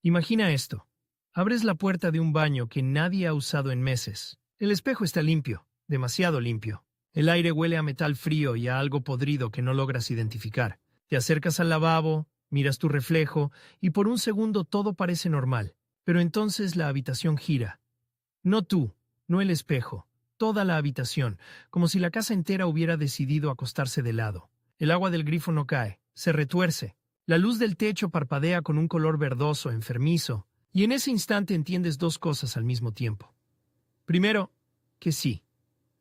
Imagina esto. Abres la puerta de un baño que nadie ha usado en meses. El espejo está limpio, demasiado limpio. El aire huele a metal frío y a algo podrido que no logras identificar. Te acercas al lavabo, miras tu reflejo y por un segundo todo parece normal. Pero entonces la habitación gira. No tú, no el espejo, toda la habitación, como si la casa entera hubiera decidido acostarse de lado. El agua del grifo no cae, se retuerce. La luz del techo parpadea con un color verdoso, enfermizo, y en ese instante entiendes dos cosas al mismo tiempo. Primero, que sí,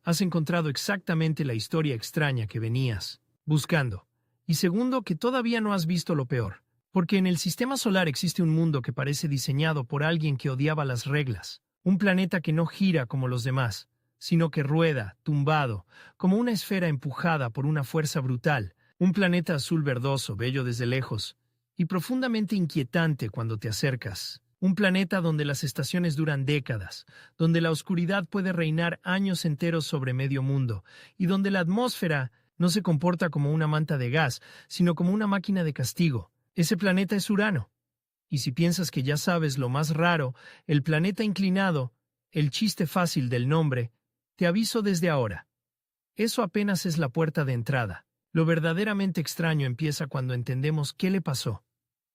has encontrado exactamente la historia extraña que venías buscando. Y segundo, que todavía no has visto lo peor, porque en el sistema solar existe un mundo que parece diseñado por alguien que odiaba las reglas. Un planeta que no gira como los demás, sino que rueda, tumbado, como una esfera empujada por una fuerza brutal. Un planeta azul verdoso, bello desde lejos, y profundamente inquietante cuando te acercas. Un planeta donde las estaciones duran décadas, donde la oscuridad puede reinar años enteros sobre medio mundo, y donde la atmósfera no se comporta como una manta de gas, sino como una máquina de castigo. Ese planeta es Urano. Y si piensas que ya sabes lo más raro, el planeta inclinado, el chiste fácil del nombre, te aviso desde ahora. Eso apenas es la puerta de entrada. Lo verdaderamente extraño empieza cuando entendemos qué le pasó,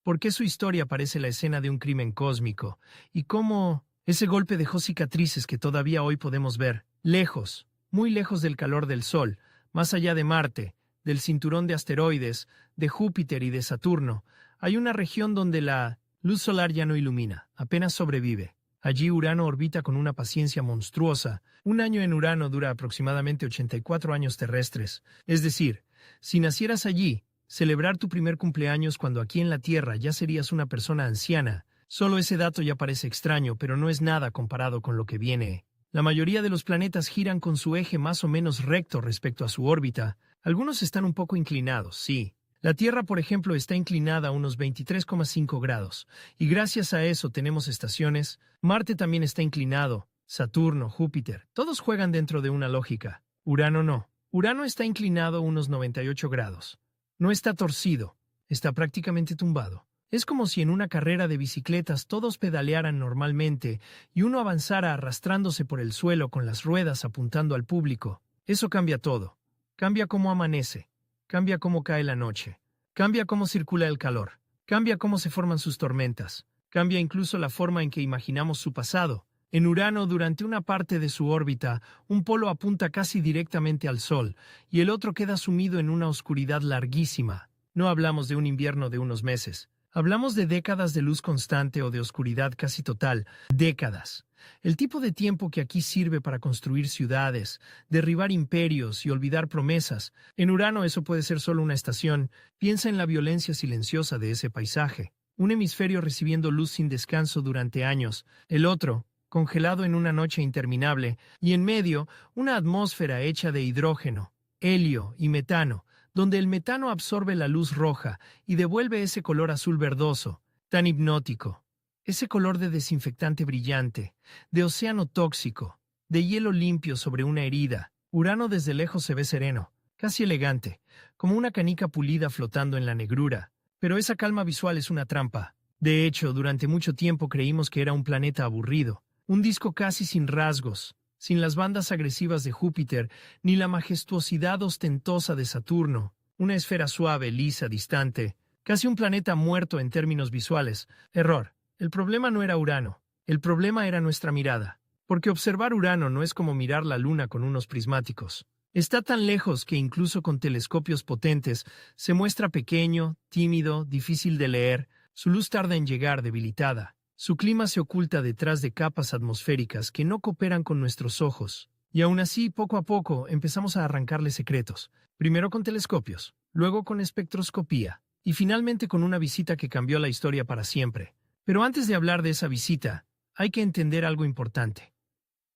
por qué su historia parece la escena de un crimen cósmico, y cómo ese golpe dejó cicatrices que todavía hoy podemos ver, lejos, muy lejos del calor del Sol, más allá de Marte, del cinturón de asteroides, de Júpiter y de Saturno. Hay una región donde la luz solar ya no ilumina, apenas sobrevive. Allí Urano orbita con una paciencia monstruosa. Un año en Urano dura aproximadamente 84 años terrestres. Es decir, si nacieras allí, celebrar tu primer cumpleaños cuando aquí en la Tierra ya serías una persona anciana. Solo ese dato ya parece extraño, pero no es nada comparado con lo que viene. La mayoría de los planetas giran con su eje más o menos recto respecto a su órbita. Algunos están un poco inclinados, sí. La Tierra, por ejemplo, está inclinada a unos 23,5 grados, y gracias a eso tenemos estaciones. Marte también está inclinado, Saturno, Júpiter, todos juegan dentro de una lógica. Urano no. Urano está inclinado a unos 98 grados. No está torcido, está prácticamente tumbado. Es como si en una carrera de bicicletas todos pedalearan normalmente y uno avanzara arrastrándose por el suelo con las ruedas apuntando al público. Eso cambia todo. Cambia cómo amanece. Cambia cómo cae la noche. Cambia cómo circula el calor. Cambia cómo se forman sus tormentas. Cambia incluso la forma en que imaginamos su pasado. En Urano, durante una parte de su órbita, un polo apunta casi directamente al Sol y el otro queda sumido en una oscuridad larguísima. No hablamos de un invierno de unos meses. Hablamos de décadas de luz constante o de oscuridad casi total. Décadas. El tipo de tiempo que aquí sirve para construir ciudades, derribar imperios y olvidar promesas. En Urano eso puede ser solo una estación. Piensa en la violencia silenciosa de ese paisaje. Un hemisferio recibiendo luz sin descanso durante años. El otro, congelado en una noche interminable. Y en medio, una atmósfera hecha de hidrógeno, helio y metano, donde el metano absorbe la luz roja y devuelve ese color azul verdoso, tan hipnótico. Ese color de desinfectante brillante, de océano tóxico, de hielo limpio sobre una herida. Urano desde lejos se ve sereno, casi elegante, como una canica pulida flotando en la negrura. Pero esa calma visual es una trampa. De hecho, durante mucho tiempo creímos que era un planeta aburrido, un disco casi sin rasgos, sin las bandas agresivas de Júpiter, ni la majestuosidad ostentosa de Saturno, una esfera suave, lisa, distante, casi un planeta muerto en términos visuales. Error. El problema no era Urano, el problema era nuestra mirada, porque observar Urano no es como mirar la Luna con unos prismáticos. Está tan lejos que incluso con telescopios potentes se muestra pequeño, tímido, difícil de leer, su luz tarda en llegar debilitada. Su clima se oculta detrás de capas atmosféricas que no cooperan con nuestros ojos. Y aún así, poco a poco, empezamos a arrancarle secretos. Primero con telescopios, luego con espectroscopía, y finalmente con una visita que cambió la historia para siempre. Pero antes de hablar de esa visita, hay que entender algo importante.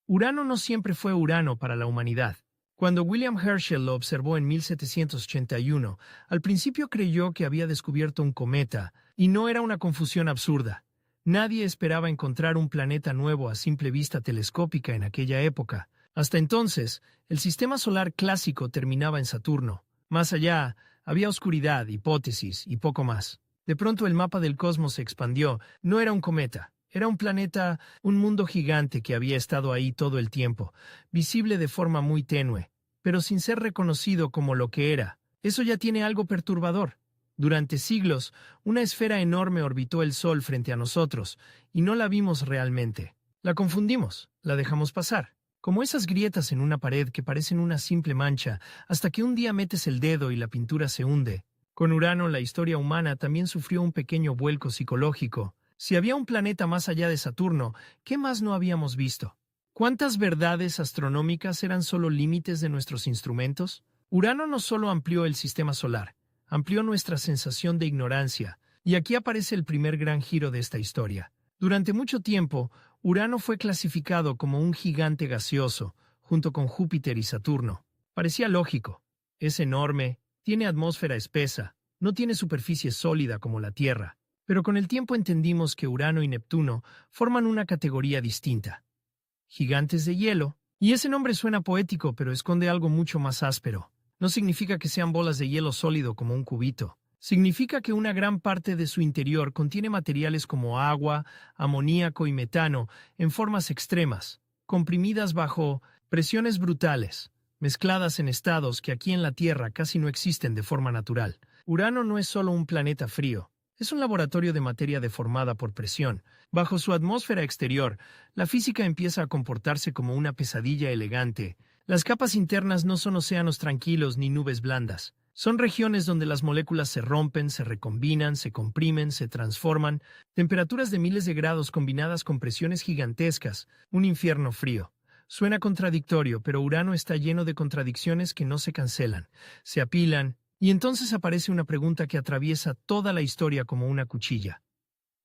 Urano no siempre fue Urano para la humanidad. Cuando William Herschel lo observó en 1781, al principio creyó que había descubierto un cometa, y no era una confusión absurda. Nadie esperaba encontrar un planeta nuevo a simple vista telescópica en aquella época. Hasta entonces, el sistema solar clásico terminaba en Saturno. Más allá, había oscuridad, hipótesis y poco más. De pronto el mapa del cosmos se expandió. No era un cometa. Era un planeta, un mundo gigante que había estado ahí todo el tiempo, visible de forma muy tenue, pero sin ser reconocido como lo que era. Eso ya tiene algo perturbador. Durante siglos, una esfera enorme orbitó el Sol frente a nosotros, y no la vimos realmente. La confundimos, la dejamos pasar, como esas grietas en una pared que parecen una simple mancha, hasta que un día metes el dedo y la pintura se hunde. Con Urano, la historia humana también sufrió un pequeño vuelco psicológico. Si había un planeta más allá de Saturno, ¿qué más no habíamos visto? ¿Cuántas verdades astronómicas eran solo límites de nuestros instrumentos? Urano no solo amplió el sistema solar, amplió nuestra sensación de ignorancia, y aquí aparece el primer gran giro de esta historia. Durante mucho tiempo, Urano fue clasificado como un gigante gaseoso, junto con Júpiter y Saturno. Parecía lógico. Es enorme, tiene atmósfera espesa, no tiene superficie sólida como la Tierra. Pero con el tiempo entendimos que Urano y Neptuno forman una categoría distinta. Gigantes de hielo. Y ese nombre suena poético, pero esconde algo mucho más áspero. No significa que sean bolas de hielo sólido como un cubito. Significa que una gran parte de su interior contiene materiales como agua, amoníaco y metano en formas extremas, comprimidas bajo presiones brutales, mezcladas en estados que aquí en la Tierra casi no existen de forma natural. Urano no es solo un planeta frío. Es un laboratorio de materia deformada por presión. Bajo su atmósfera exterior, la física empieza a comportarse como una pesadilla elegante. Las capas internas no son océanos tranquilos ni nubes blandas. Son regiones donde las moléculas se rompen, se recombinan, se comprimen, se transforman. Temperaturas de miles de grados combinadas con presiones gigantescas. Un infierno frío. Suena contradictorio, pero Urano está lleno de contradicciones que no se cancelan. Se apilan. Y entonces aparece una pregunta que atraviesa toda la historia como una cuchilla.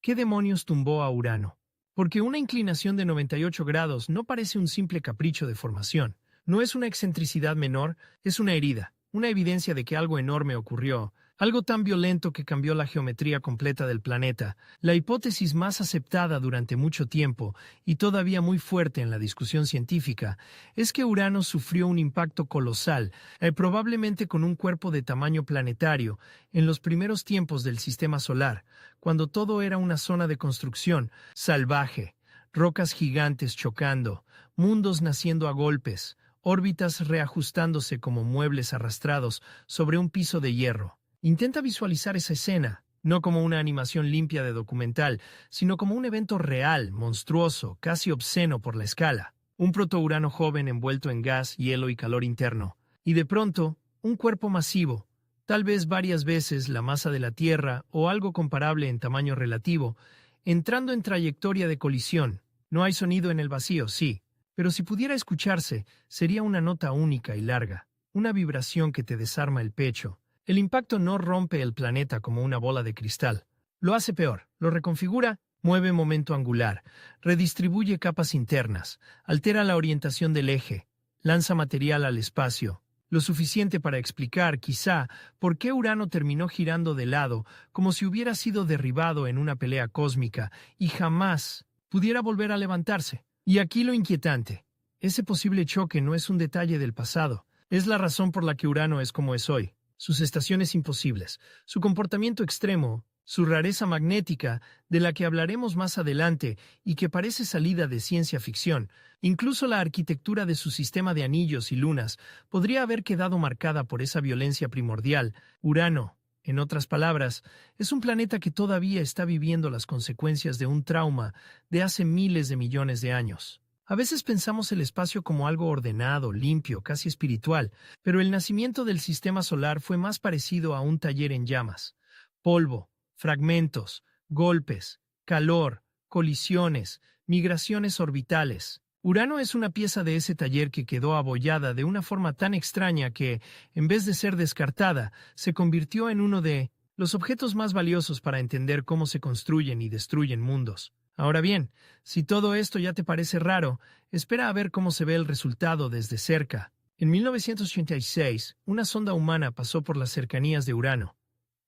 ¿Qué demonios tumbó a Urano? Porque una inclinación de 98 grados no parece un simple capricho de formación. No es una excentricidad menor, es una herida, una evidencia de que algo enorme ocurrió, algo tan violento que cambió la geometría completa del planeta. La hipótesis más aceptada durante mucho tiempo, y todavía muy fuerte en la discusión científica, es que Urano sufrió un impacto colosal, probablemente con un cuerpo de tamaño planetario, en los primeros tiempos del sistema solar, cuando todo era una zona de construcción salvaje, rocas gigantes chocando, mundos naciendo a golpes, órbitas reajustándose como muebles arrastrados sobre un piso de hierro. Intenta visualizar esa escena, no como una animación limpia de documental, sino como un evento real, monstruoso, casi obsceno por la escala. Un protourano joven envuelto en gas, hielo y calor interno. Y de pronto, un cuerpo masivo, tal vez varias veces la masa de la Tierra o algo comparable en tamaño relativo, entrando en trayectoria de colisión. No hay sonido en el vacío, sí, pero si pudiera escucharse, sería una nota única y larga, una vibración que te desarma el pecho. El impacto no rompe el planeta como una bola de cristal. Lo hace peor, lo reconfigura, mueve momento angular, redistribuye capas internas, altera la orientación del eje, lanza material al espacio. Lo suficiente para explicar, quizá, por qué Urano terminó girando de lado, como si hubiera sido derribado en una pelea cósmica, y jamás pudiera volver a levantarse. Y aquí lo inquietante. Ese posible choque no es un detalle del pasado. Es la razón por la que Urano es como es hoy. Sus estaciones imposibles, su comportamiento extremo, su rareza magnética, de la que hablaremos más adelante y que parece salida de ciencia ficción, incluso la arquitectura de su sistema de anillos y lunas, podría haber quedado marcada por esa violencia primordial. Urano, en otras palabras, es un planeta que todavía está viviendo las consecuencias de un trauma de hace miles de millones de años. A veces pensamos el espacio como algo ordenado, limpio, casi espiritual, pero el nacimiento del sistema solar fue más parecido a un taller en llamas. Polvo, fragmentos, golpes, calor, colisiones, migraciones orbitales. Urano es una pieza de ese taller que quedó abollada de una forma tan extraña que, en vez de ser descartada, se convirtió en uno de los objetos más valiosos para entender cómo se construyen y destruyen mundos. Ahora bien, si todo esto ya te parece raro, espera a ver cómo se ve el resultado desde cerca. En 1986, una sonda humana pasó por las cercanías de Urano,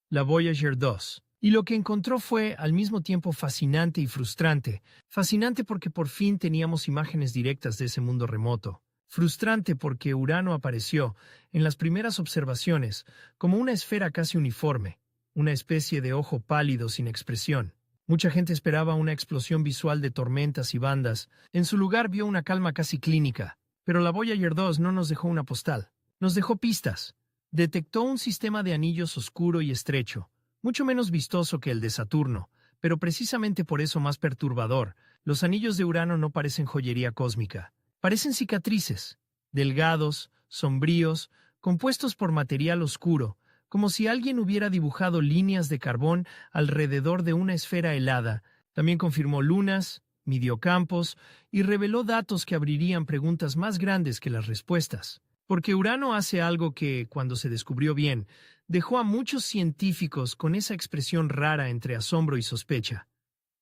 la Voyager 2, y lo que encontró fue al mismo tiempo fascinante y frustrante. Fascinante porque por fin teníamos imágenes directas de ese mundo remoto. Frustrante porque Urano apareció, en las primeras observaciones, como una esfera casi uniforme, una especie de ojo pálido sin expresión. Mucha gente esperaba una explosión visual de tormentas y bandas. En su lugar vio una calma casi clínica. Pero la Voyager 2 no nos dejó una postal. Nos dejó pistas. Detectó un sistema de anillos oscuro y estrecho, mucho menos vistoso que el de Saturno, pero precisamente por eso más perturbador. Los anillos de Urano no parecen joyería cósmica. Parecen cicatrices, delgados, sombríos, compuestos por material oscuro, como si alguien hubiera dibujado líneas de carbón alrededor de una esfera helada. También confirmó lunas, midió campos y reveló datos que abrirían preguntas más grandes que las respuestas. Porque Urano hace algo que, cuando se descubrió bien, dejó a muchos científicos con esa expresión rara entre asombro y sospecha.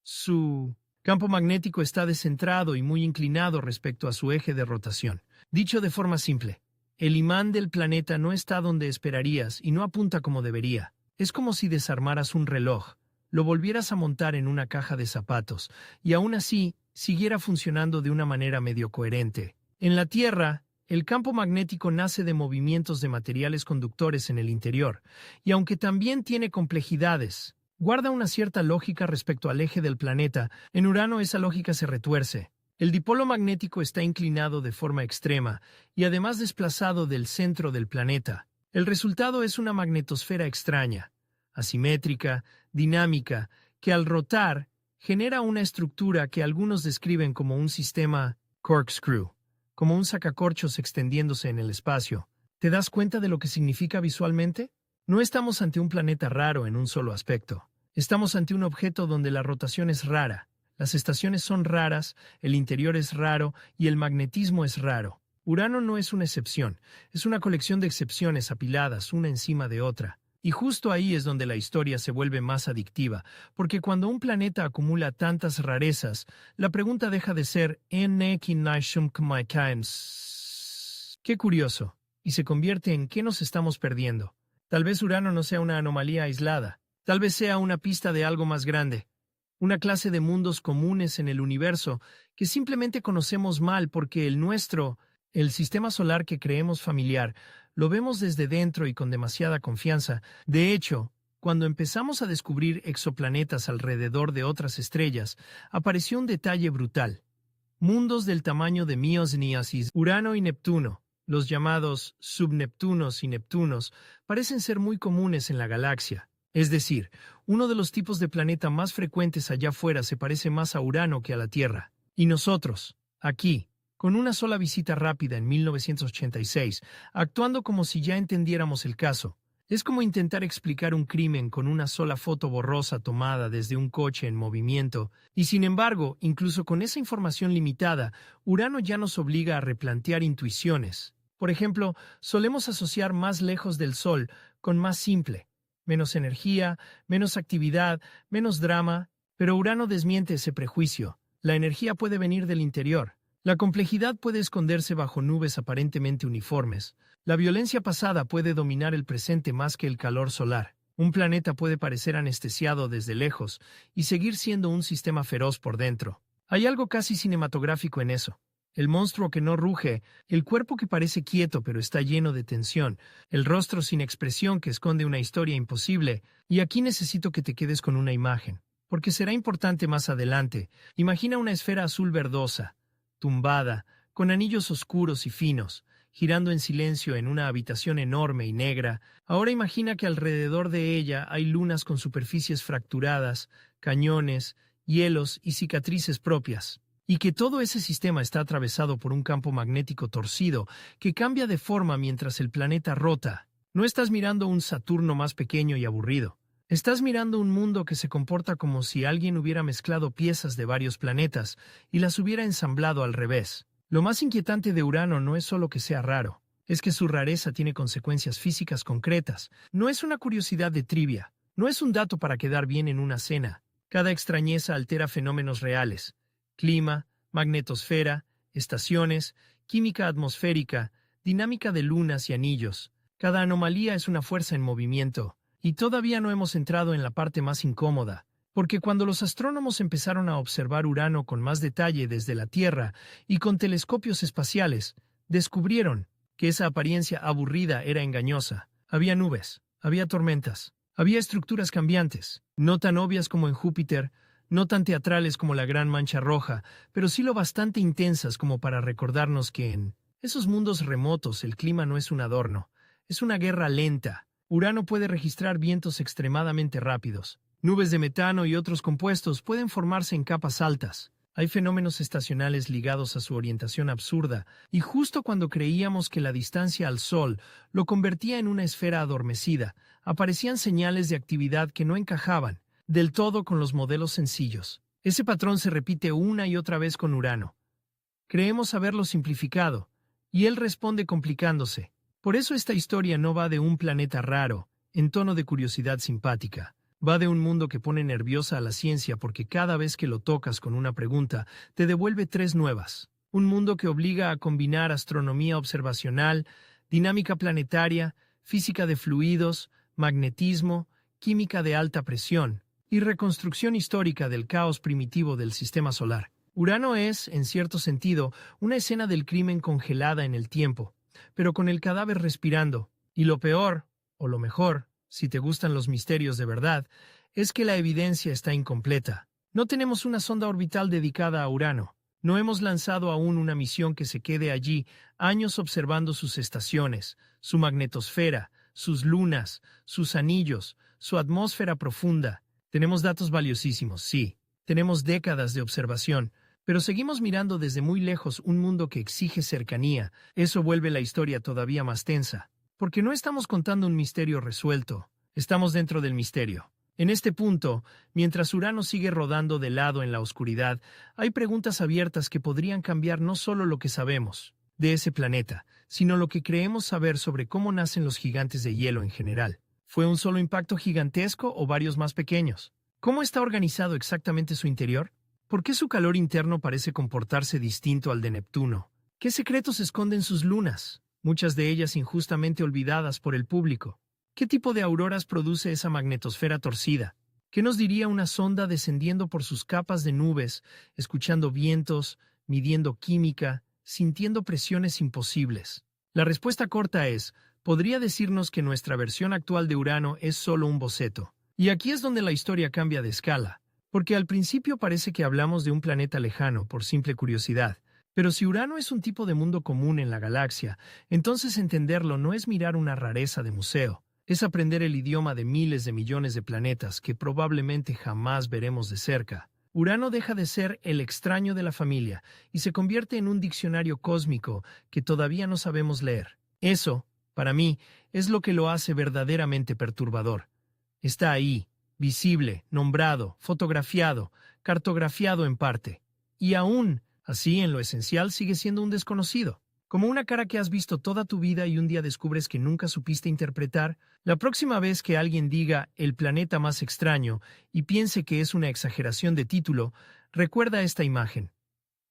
Su campo magnético está descentrado y muy inclinado respecto a su eje de rotación. Dicho de forma simple, el imán del planeta no está donde esperarías y no apunta como debería. Es como si desarmaras un reloj, lo volvieras a montar en una caja de zapatos y aún así siguiera funcionando de una manera medio coherente. En la Tierra, el campo magnético nace de movimientos de materiales conductores en el interior, y aunque también tiene complejidades, guarda una cierta lógica respecto al eje del planeta. En Urano esa lógica se retuerce. El dipolo magnético está inclinado de forma extrema y además desplazado del centro del planeta. El resultado es una magnetosfera extraña, asimétrica, dinámica, que al rotar genera una estructura que algunos describen como un sistema corkscrew, como un sacacorchos extendiéndose en el espacio. ¿Te das cuenta de lo que significa visualmente? No estamos ante un planeta raro en un solo aspecto. Estamos ante un objeto donde la rotación es rara, las estaciones son raras, el interior es raro y el magnetismo es raro. Urano no es una excepción, es una colección de excepciones apiladas una encima de otra. Y justo ahí es donde la historia se vuelve más adictiva, porque cuando un planeta acumula tantas rarezas, la pregunta deja de ser qué curioso, y se convierte en ¿qué nos estamos perdiendo? Tal vez Urano no sea una anomalía aislada, tal vez sea una pista de algo más grande, una clase de mundos comunes en el universo que simplemente conocemos mal porque el nuestro, el sistema solar que creemos familiar, lo vemos desde dentro y con demasiada confianza. De hecho, cuando empezamos a descubrir exoplanetas alrededor de otras estrellas, apareció un detalle brutal. Mundos del tamaño de Miosis, Urano y Neptuno, los llamados subneptunos y Neptunos, parecen ser muy comunes en la galaxia. Es decir, uno de los tipos de planeta más frecuentes allá afuera se parece más a Urano que a la Tierra. Y nosotros, aquí, con una sola visita rápida en 1986, actuando como si ya entendiéramos el caso. Es como intentar explicar un crimen con una sola foto borrosa tomada desde un coche en movimiento, y sin embargo, incluso con esa información limitada, Urano ya nos obliga a replantear intuiciones. Por ejemplo, solemos asociar más lejos del Sol con más simple, menos energía, menos actividad, menos drama, pero Urano desmiente ese prejuicio. La energía puede venir del interior. La complejidad puede esconderse bajo nubes aparentemente uniformes. La violencia pasada puede dominar el presente más que el calor solar. Un planeta puede parecer anestesiado desde lejos y seguir siendo un sistema feroz por dentro. Hay algo casi cinematográfico en eso. El monstruo que no ruge, el cuerpo que parece quieto pero está lleno de tensión, el rostro sin expresión que esconde una historia imposible. Y aquí necesito que te quedes con una imagen, porque será importante más adelante. Imagina una esfera azul verdosa, tumbada, con anillos oscuros y finos, girando en silencio en una habitación enorme y negra. Ahora imagina que alrededor de ella hay lunas con superficies fracturadas, cañones, hielos y cicatrices propias, y que todo ese sistema está atravesado por un campo magnético torcido que cambia de forma mientras el planeta rota. No estás mirando un Saturno más pequeño y aburrido. Estás mirando un mundo que se comporta como si alguien hubiera mezclado piezas de varios planetas y las hubiera ensamblado al revés. Lo más inquietante de Urano no es solo que sea raro, es que su rareza tiene consecuencias físicas concretas. No es una curiosidad de trivia, no es un dato para quedar bien en una cena. Cada extrañeza altera fenómenos reales: clima, magnetosfera, estaciones, química atmosférica, dinámica de lunas y anillos. Cada anomalía es una fuerza en movimiento. Y todavía no hemos entrado en la parte más incómoda, porque cuando los astrónomos empezaron a observar Urano con más detalle desde la Tierra y con telescopios espaciales, descubrieron que esa apariencia aburrida era engañosa. Había nubes, había tormentas, Había estructuras cambiantes, no tan obvias como en Júpiter, no tan teatrales como la Gran Mancha Roja, pero sí lo bastante intensas como para recordarnos que en esos mundos remotos el clima no es un adorno, es una guerra lenta. Urano puede registrar vientos extremadamente rápidos. Nubes de metano y otros compuestos pueden formarse en capas altas. Hay fenómenos estacionales ligados a su orientación absurda, y justo cuando creíamos que la distancia al Sol lo convertía en una esfera adormecida, aparecían señales de actividad que no encajaban del todo con los modelos sencillos. Ese patrón se repite una y otra vez con Urano. Creemos haberlo simplificado, y él responde complicándose. Por eso esta historia no va de un planeta raro, en tono de curiosidad simpática. Va de un mundo que pone nerviosa a la ciencia porque cada vez que lo tocas con una pregunta, te devuelve tres nuevas. Un mundo que obliga a combinar astronomía observacional, dinámica planetaria, física de fluidos, magnetismo, química de alta presión y reconstrucción histórica del caos primitivo del sistema solar. Urano es, en cierto sentido, una escena del crimen congelada en el tiempo, pero con el cadáver respirando. Y lo peor, o lo mejor, si te gustan los misterios de verdad, es que la evidencia está incompleta. No tenemos una sonda orbital dedicada a Urano. No hemos lanzado aún una misión que se quede allí años observando sus estaciones, su magnetosfera, sus lunas, sus anillos, su atmósfera profunda. Tenemos datos valiosísimos, sí. Tenemos décadas de observación, pero seguimos mirando desde muy lejos un mundo que exige cercanía. Eso vuelve la historia todavía más tensa. Porque no estamos contando un misterio resuelto, estamos dentro del misterio. En este punto, mientras Urano sigue rodando de lado en la oscuridad, hay preguntas abiertas que podrían cambiar no solo lo que sabemos de ese planeta, sino lo que creemos saber sobre cómo nacen los gigantes de hielo en general. ¿Fue un solo impacto gigantesco o varios más pequeños? ¿Cómo está organizado exactamente su interior? ¿Por qué su calor interno parece comportarse distinto al de Neptuno? ¿Qué secretos esconden sus lunas? Muchas de ellas injustamente olvidadas por el público. ¿Qué tipo de auroras produce esa magnetosfera torcida? ¿Qué nos diría una sonda descendiendo por sus capas de nubes, escuchando vientos, midiendo química, sintiendo presiones imposibles? La respuesta corta es, podría decirnos que nuestra versión actual de Urano es solo un boceto. Y aquí es donde la historia cambia de escala, porque al principio parece que hablamos de un planeta lejano por simple curiosidad. Pero si Urano es un tipo de mundo común en la galaxia, entonces entenderlo no es mirar una rareza de museo, es aprender el idioma de miles de millones de planetas que probablemente jamás veremos de cerca. Urano deja de ser el extraño de la familia y se convierte en un diccionario cósmico que todavía no sabemos leer. Eso, para mí, es lo que lo hace verdaderamente perturbador. Está ahí, visible, nombrado, fotografiado, cartografiado en parte, y aún así, en lo esencial, sigue siendo un desconocido. Como una cara que has visto toda tu vida y un día descubres que nunca supiste interpretar. La próxima vez que alguien diga el planeta más extraño y piense que es una exageración de título, recuerda esta imagen.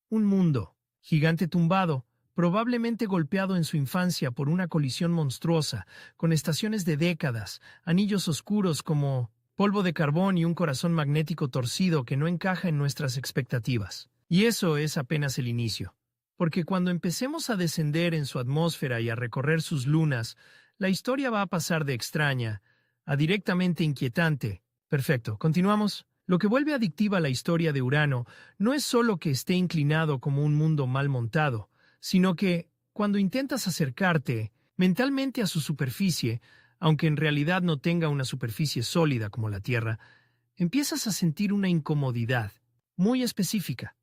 Un mundo, gigante tumbado, probablemente golpeado en su infancia por una colisión monstruosa, con estaciones de décadas, anillos oscuros como polvo de carbón y un corazón magnético torcido que no encaja en nuestras expectativas. Y eso es apenas el inicio, porque cuando empecemos a descender en su atmósfera y a recorrer sus lunas, la historia va a pasar de extraña a directamente inquietante. Perfecto, continuamos. Lo que vuelve adictiva la historia de Urano no es solo que esté inclinado como un mundo mal montado, sino que, cuando intentas acercarte mentalmente a su superficie, aunque en realidad no tenga una superficie sólida como la Tierra, empiezas a sentir una incomodidad muy específica.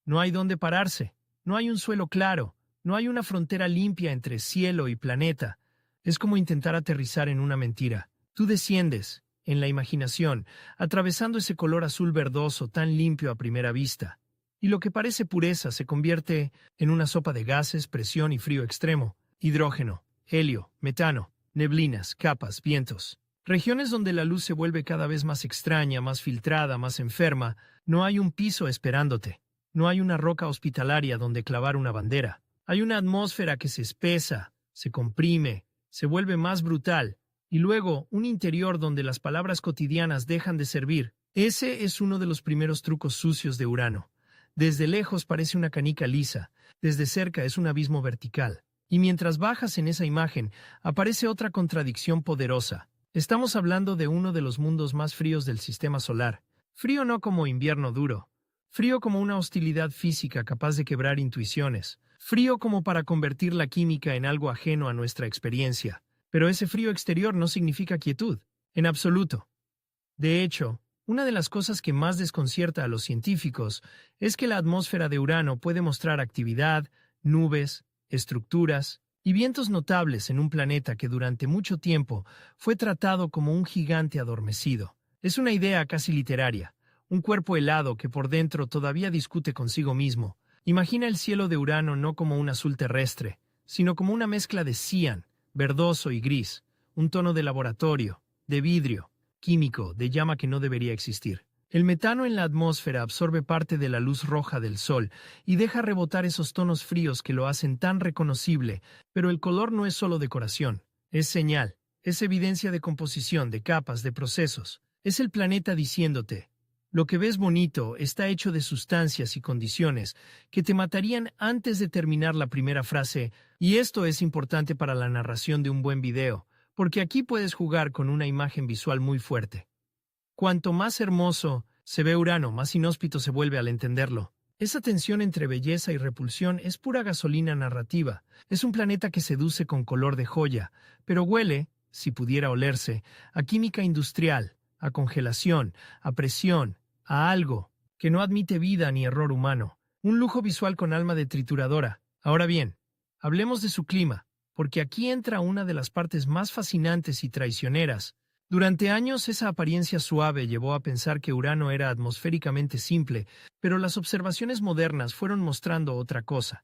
No hay dónde pararse, no hay un suelo claro, no hay una frontera limpia entre cielo y planeta. Es como intentar aterrizar en una mentira. Tú desciendes, en la imaginación, atravesando ese color azul verdoso tan limpio a primera vista, y lo que parece pureza se convierte en una sopa de gases, presión y frío extremo, hidrógeno, helio, metano, neblinas, capas, vientos. Regiones donde la luz se vuelve cada vez más extraña, más filtrada, más enferma. No hay un piso esperándote. No hay una roca hospitalaria donde clavar una bandera. Hay una atmósfera que se espesa, se comprime, se vuelve más brutal, y luego un interior donde las palabras cotidianas dejan de servir. Ese es uno de los primeros trucos sucios de Urano. Desde lejos parece una canica lisa, desde cerca es un abismo vertical. Y mientras bajas en esa imagen, aparece otra contradicción poderosa. Estamos hablando de uno de los mundos más fríos del sistema solar. Frío no como invierno duro. Frío como una hostilidad física capaz de quebrar intuiciones. Frío como para convertir la química en algo ajeno a nuestra experiencia. Pero ese frío exterior no significa quietud, en absoluto. De hecho, una de las cosas que más desconcierta a los científicos es que la atmósfera de Urano puede mostrar actividad, nubes, estructuras y vientos notables en un planeta que durante mucho tiempo fue tratado como un gigante adormecido. Es una idea casi literaria, un cuerpo helado que por dentro todavía discute consigo mismo. Imagina el cielo de Urano no como un azul terrestre, sino como una mezcla de cian, verdoso y gris, un tono de laboratorio, de vidrio, químico, de llama que no debería existir. El metano en la atmósfera absorbe parte de la luz roja del Sol y deja rebotar esos tonos fríos que lo hacen tan reconocible, pero el color no es solo decoración, es señal, es evidencia de composición, de capas, de procesos. Es el planeta diciéndote, lo que ves bonito está hecho de sustancias y condiciones que te matarían antes de terminar la primera frase, y esto es importante para la narración de un buen video, porque aquí puedes jugar con una imagen visual muy fuerte. Cuanto más hermoso se ve Urano, más inhóspito se vuelve al entenderlo. Esa tensión entre belleza y repulsión es pura gasolina narrativa. Es un planeta que seduce con color de joya, pero huele, si pudiera olerse, a química industrial, a congelación, a presión, a algo que no admite vida ni error humano. Un lujo visual con alma de trituradora. Ahora bien, hablemos de su clima, porque aquí entra una de las partes más fascinantes y traicioneras. Durante años esa apariencia suave llevó a pensar que Urano era atmosféricamente simple, pero las observaciones modernas fueron mostrando otra cosa.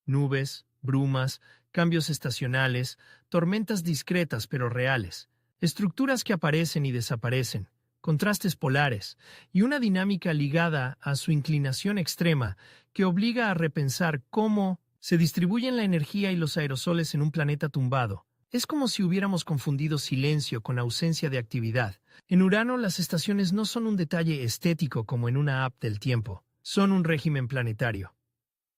Nubes, brumas, cambios estacionales, tormentas discretas pero reales, estructuras que aparecen y desaparecen, contrastes polares, y una dinámica ligada a su inclinación extrema que obliga a repensar cómo se distribuyen la energía y los aerosoles en un planeta tumbado. Es como si hubiéramos confundido silencio con ausencia de actividad. En Urano las estaciones no son un detalle estético como en una app del tiempo, son un régimen planetario.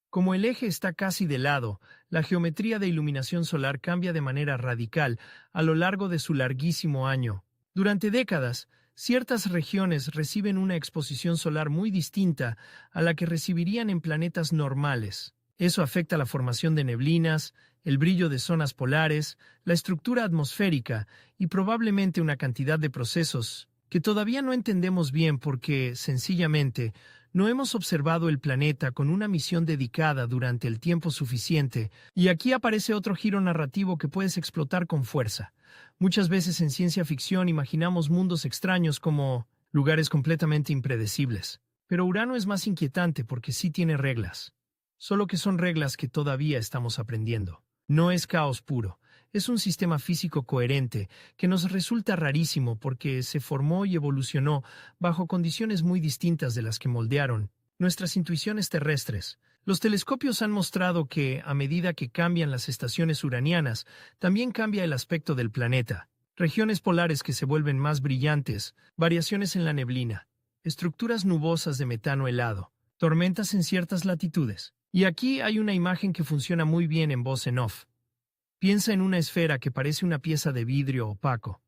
Como el eje está casi de lado, la geometría de iluminación solar cambia de manera radical a lo largo de su larguísimo año. Durante décadas, ciertas regiones reciben una exposición solar muy distinta a la que recibirían en planetas normales. Eso afecta la formación de neblinas, el brillo de zonas polares, la estructura atmosférica y probablemente una cantidad de procesos que todavía no entendemos bien porque, sencillamente, no hemos observado el planeta con una misión dedicada durante el tiempo suficiente. Y aquí aparece otro giro narrativo que puedes explotar con fuerza. Muchas veces en ciencia ficción imaginamos mundos extraños como lugares completamente impredecibles. Pero Urano es más inquietante porque sí tiene reglas. Solo que son reglas que todavía estamos aprendiendo. No es caos puro, es un sistema físico coherente que nos resulta rarísimo porque se formó y evolucionó bajo condiciones muy distintas de las que moldearon nuestras intuiciones terrestres. Los telescopios han mostrado que, a medida que cambian las estaciones uranianas, también cambia el aspecto del planeta. Regiones polares que se vuelven más brillantes, variaciones en la neblina, estructuras nubosas de metano helado, tormentas en ciertas latitudes. Y aquí hay una imagen que funciona muy bien en voz en off. Piensa en una esfera que parece una pieza de vidrio opaco.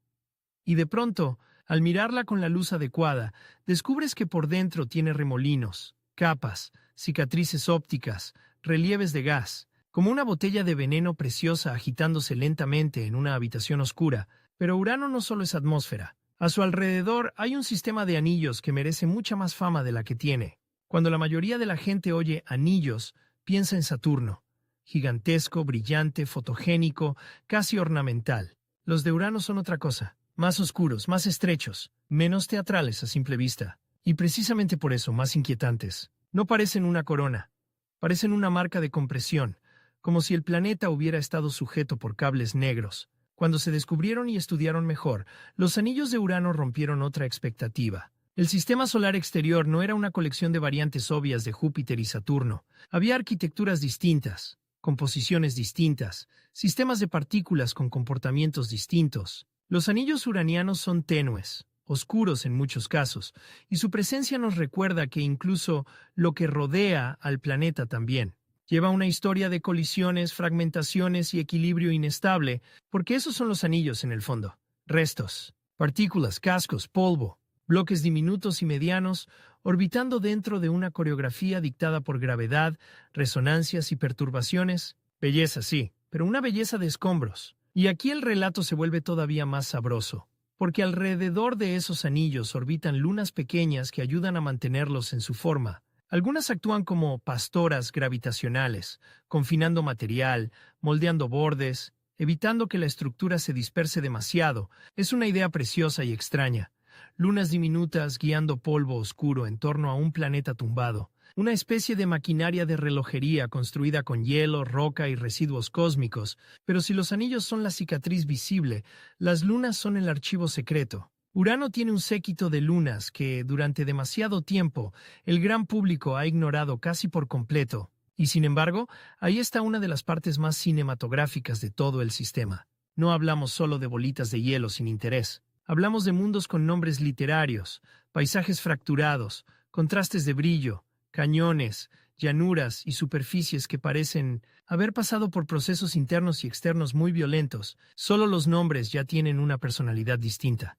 Y de pronto, al mirarla con la luz adecuada, descubres que por dentro tiene remolinos, capas, cicatrices ópticas, relieves de gas, como una botella de veneno preciosa agitándose lentamente en una habitación oscura. Pero Urano no solo es atmósfera. A su alrededor hay un sistema de anillos que merece mucha más fama de la que tiene. Cuando la mayoría de la gente oye anillos, piensa en Saturno. Gigantesco, brillante, fotogénico, casi ornamental. Los de Urano son otra cosa. Más oscuros, más estrechos, menos teatrales a simple vista. Y precisamente por eso más inquietantes. No parecen una corona. Parecen una marca de compresión, como si el planeta hubiera estado sujeto por cables negros. Cuando se descubrieron y estudiaron mejor, los anillos de Urano rompieron otra expectativa. El sistema solar exterior no era una colección de variantes obvias de Júpiter y Saturno. Había arquitecturas distintas, composiciones distintas, sistemas de partículas con comportamientos distintos. Los anillos uranianos son tenues, oscuros en muchos casos, y su presencia nos recuerda que incluso lo que rodea al planeta también. Lleva una historia de colisiones, fragmentaciones y equilibrio inestable, porque esos son los anillos en el fondo. restos, partículas, cascos, polvo, bloques diminutos y medianos, orbitando dentro de una coreografía dictada por gravedad, resonancias y perturbaciones. Belleza, sí, pero una belleza de escombros. Y aquí el relato se vuelve todavía más sabroso, porque alrededor de esos anillos orbitan lunas pequeñas que ayudan a mantenerlos en su forma. Algunas actúan como pastoras gravitacionales, confinando material, moldeando bordes, evitando que la estructura se disperse demasiado. Es una idea preciosa y extraña. Lunas diminutas guiando polvo oscuro en torno a un planeta tumbado. Una especie de maquinaria de relojería construida con hielo, roca y residuos cósmicos. Pero si los anillos son la cicatriz visible, las lunas son el archivo secreto. Urano tiene un séquito de lunas que, durante demasiado tiempo, el gran público ha ignorado casi por completo. Y sin embargo, ahí está una de las partes más cinematográficas de todo el sistema. No hablamos solo de bolitas de hielo sin interés. Hablamos de mundos con nombres literarios, paisajes fracturados, contrastes de brillo, cañones, llanuras y superficies que parecen haber pasado por procesos internos y externos muy violentos. Solo los nombres ya tienen una personalidad distinta.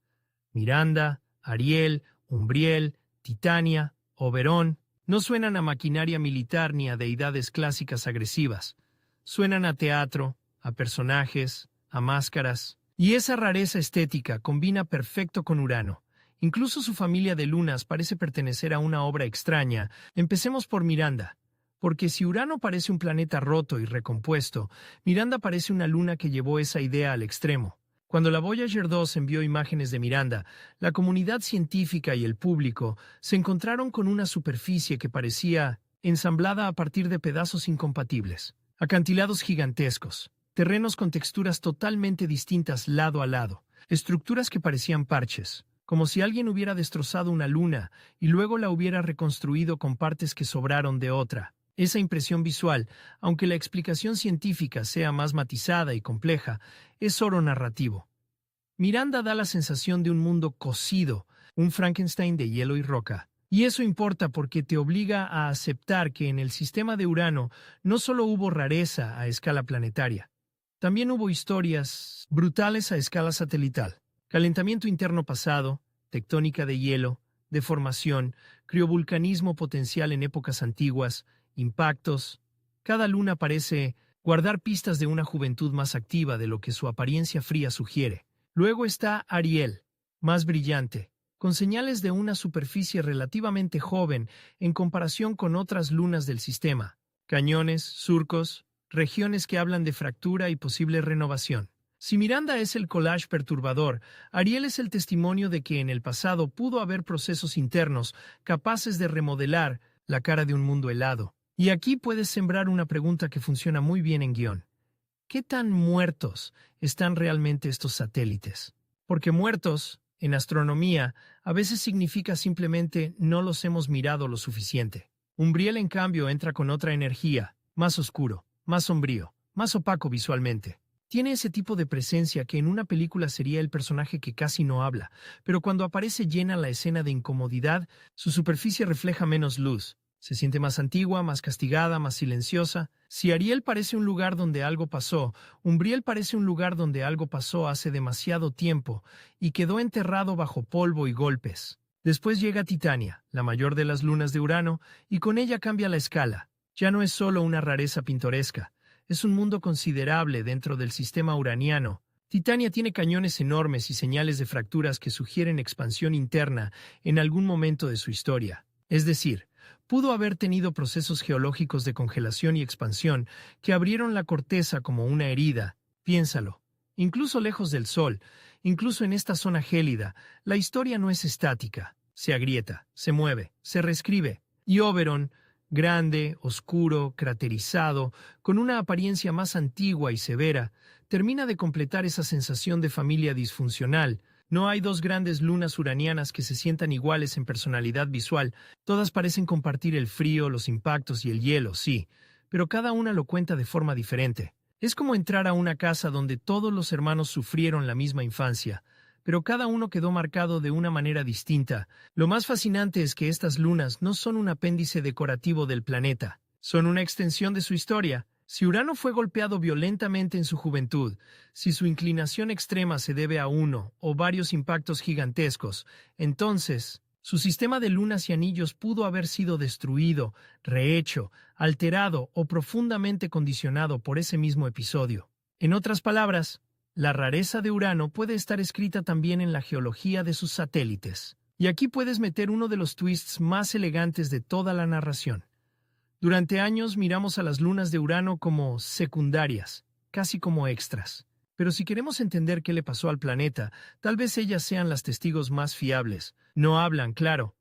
Miranda, Ariel, Umbriel, Titania, Oberón, no suenan a maquinaria militar ni a deidades clásicas agresivas. Suenan a teatro, a personajes, a máscaras. Y esa rareza estética combina perfecto con Urano. Incluso su familia de lunas parece pertenecer a una obra extraña. Empecemos por Miranda. Porque si Urano parece un planeta roto y recompuesto, Miranda parece una luna que llevó esa idea al extremo. Cuando la Voyager 2 envió imágenes de Miranda, la comunidad científica y el público se encontraron con una superficie que parecía ensamblada a partir de pedazos incompatibles. Acantilados gigantescos, terrenos con texturas totalmente distintas lado a lado, estructuras que parecían parches, como si alguien hubiera destrozado una luna y luego la hubiera reconstruido con partes que sobraron de otra. Esa impresión visual, aunque la explicación científica sea más matizada y compleja, es oro narrativo. Miranda da la sensación de un mundo cocido, un Frankenstein de hielo y roca. Y eso importa porque te obliga a aceptar que en el sistema de Urano no solo hubo rareza a escala planetaria, también hubo historias brutales a escala satelital. Calentamiento interno pasado, tectónica de hielo, deformación, criovulcanismo potencial en épocas antiguas, impactos. Cada luna parece guardar pistas de una juventud más activa de lo que su apariencia fría sugiere. Luego está Ariel, más brillante, con señales de una superficie relativamente joven en comparación con otras lunas del sistema. Cañones, surcos, regiones que hablan de fractura y posible renovación. Si Miranda es el collage perturbador, Ariel es el testimonio de que en el pasado pudo haber procesos internos capaces de remodelar la cara de un mundo helado. Y aquí puedes sembrar una pregunta que funciona muy bien en guión. ¿Qué tan muertos están realmente estos satélites? Porque muertos, en astronomía, a veces significa simplemente no los hemos mirado lo suficiente. Umbriel, en cambio, entra con otra energía, más oscuro, más sombrío, más opaco visualmente. Tiene ese tipo de presencia que en una película sería el personaje que casi no habla, pero cuando aparece llena la escena de incomodidad, su superficie refleja menos luz. Se siente más antigua, más castigada, más silenciosa. Si Ariel parece un lugar donde algo pasó, Umbriel parece un lugar donde algo pasó hace demasiado tiempo y quedó enterrado bajo polvo y golpes. Después llega Titania, la mayor de las lunas de Urano, y con ella cambia la escala. Ya no es solo una rareza pintoresca, es un mundo considerable dentro del sistema uraniano. Titania tiene cañones enormes y señales de fracturas que sugieren expansión interna en algún momento de su historia. Es decir, pudo haber tenido procesos geológicos de congelación y expansión que abrieron la corteza como una herida. Piénsalo. Incluso lejos del Sol, incluso en esta zona gélida, la historia no es estática. Se agrieta, se mueve, se reescribe. Y Oberon, grande, oscuro, craterizado, con una apariencia más antigua y severa, termina de completar esa sensación de familia disfuncional. No hay dos grandes lunas uranianas que se sientan iguales en personalidad visual. Todas parecen compartir el frío, los impactos y el hielo, sí, pero cada una lo cuenta de forma diferente. Es como entrar a una casa donde todos los hermanos sufrieron la misma infancia, pero cada uno quedó marcado de una manera distinta. Lo más fascinante es que estas lunas no son un apéndice decorativo del planeta, son una extensión de su historia. Si Urano fue golpeado violentamente en su juventud, si su inclinación extrema se debe a uno o varios impactos gigantescos, entonces su sistema de lunas y anillos pudo haber sido destruido, rehecho, alterado o profundamente condicionado por ese mismo episodio. En otras palabras, la rareza de Urano puede estar escrita también en la geología de sus satélites. Y aquí puedes meter uno de los twists más elegantes de toda la narración. Durante años miramos a las lunas de Urano como secundarias, casi como extras. Pero si queremos entender qué le pasó al planeta, tal vez ellas sean las testigos más fiables. No hablan, claro,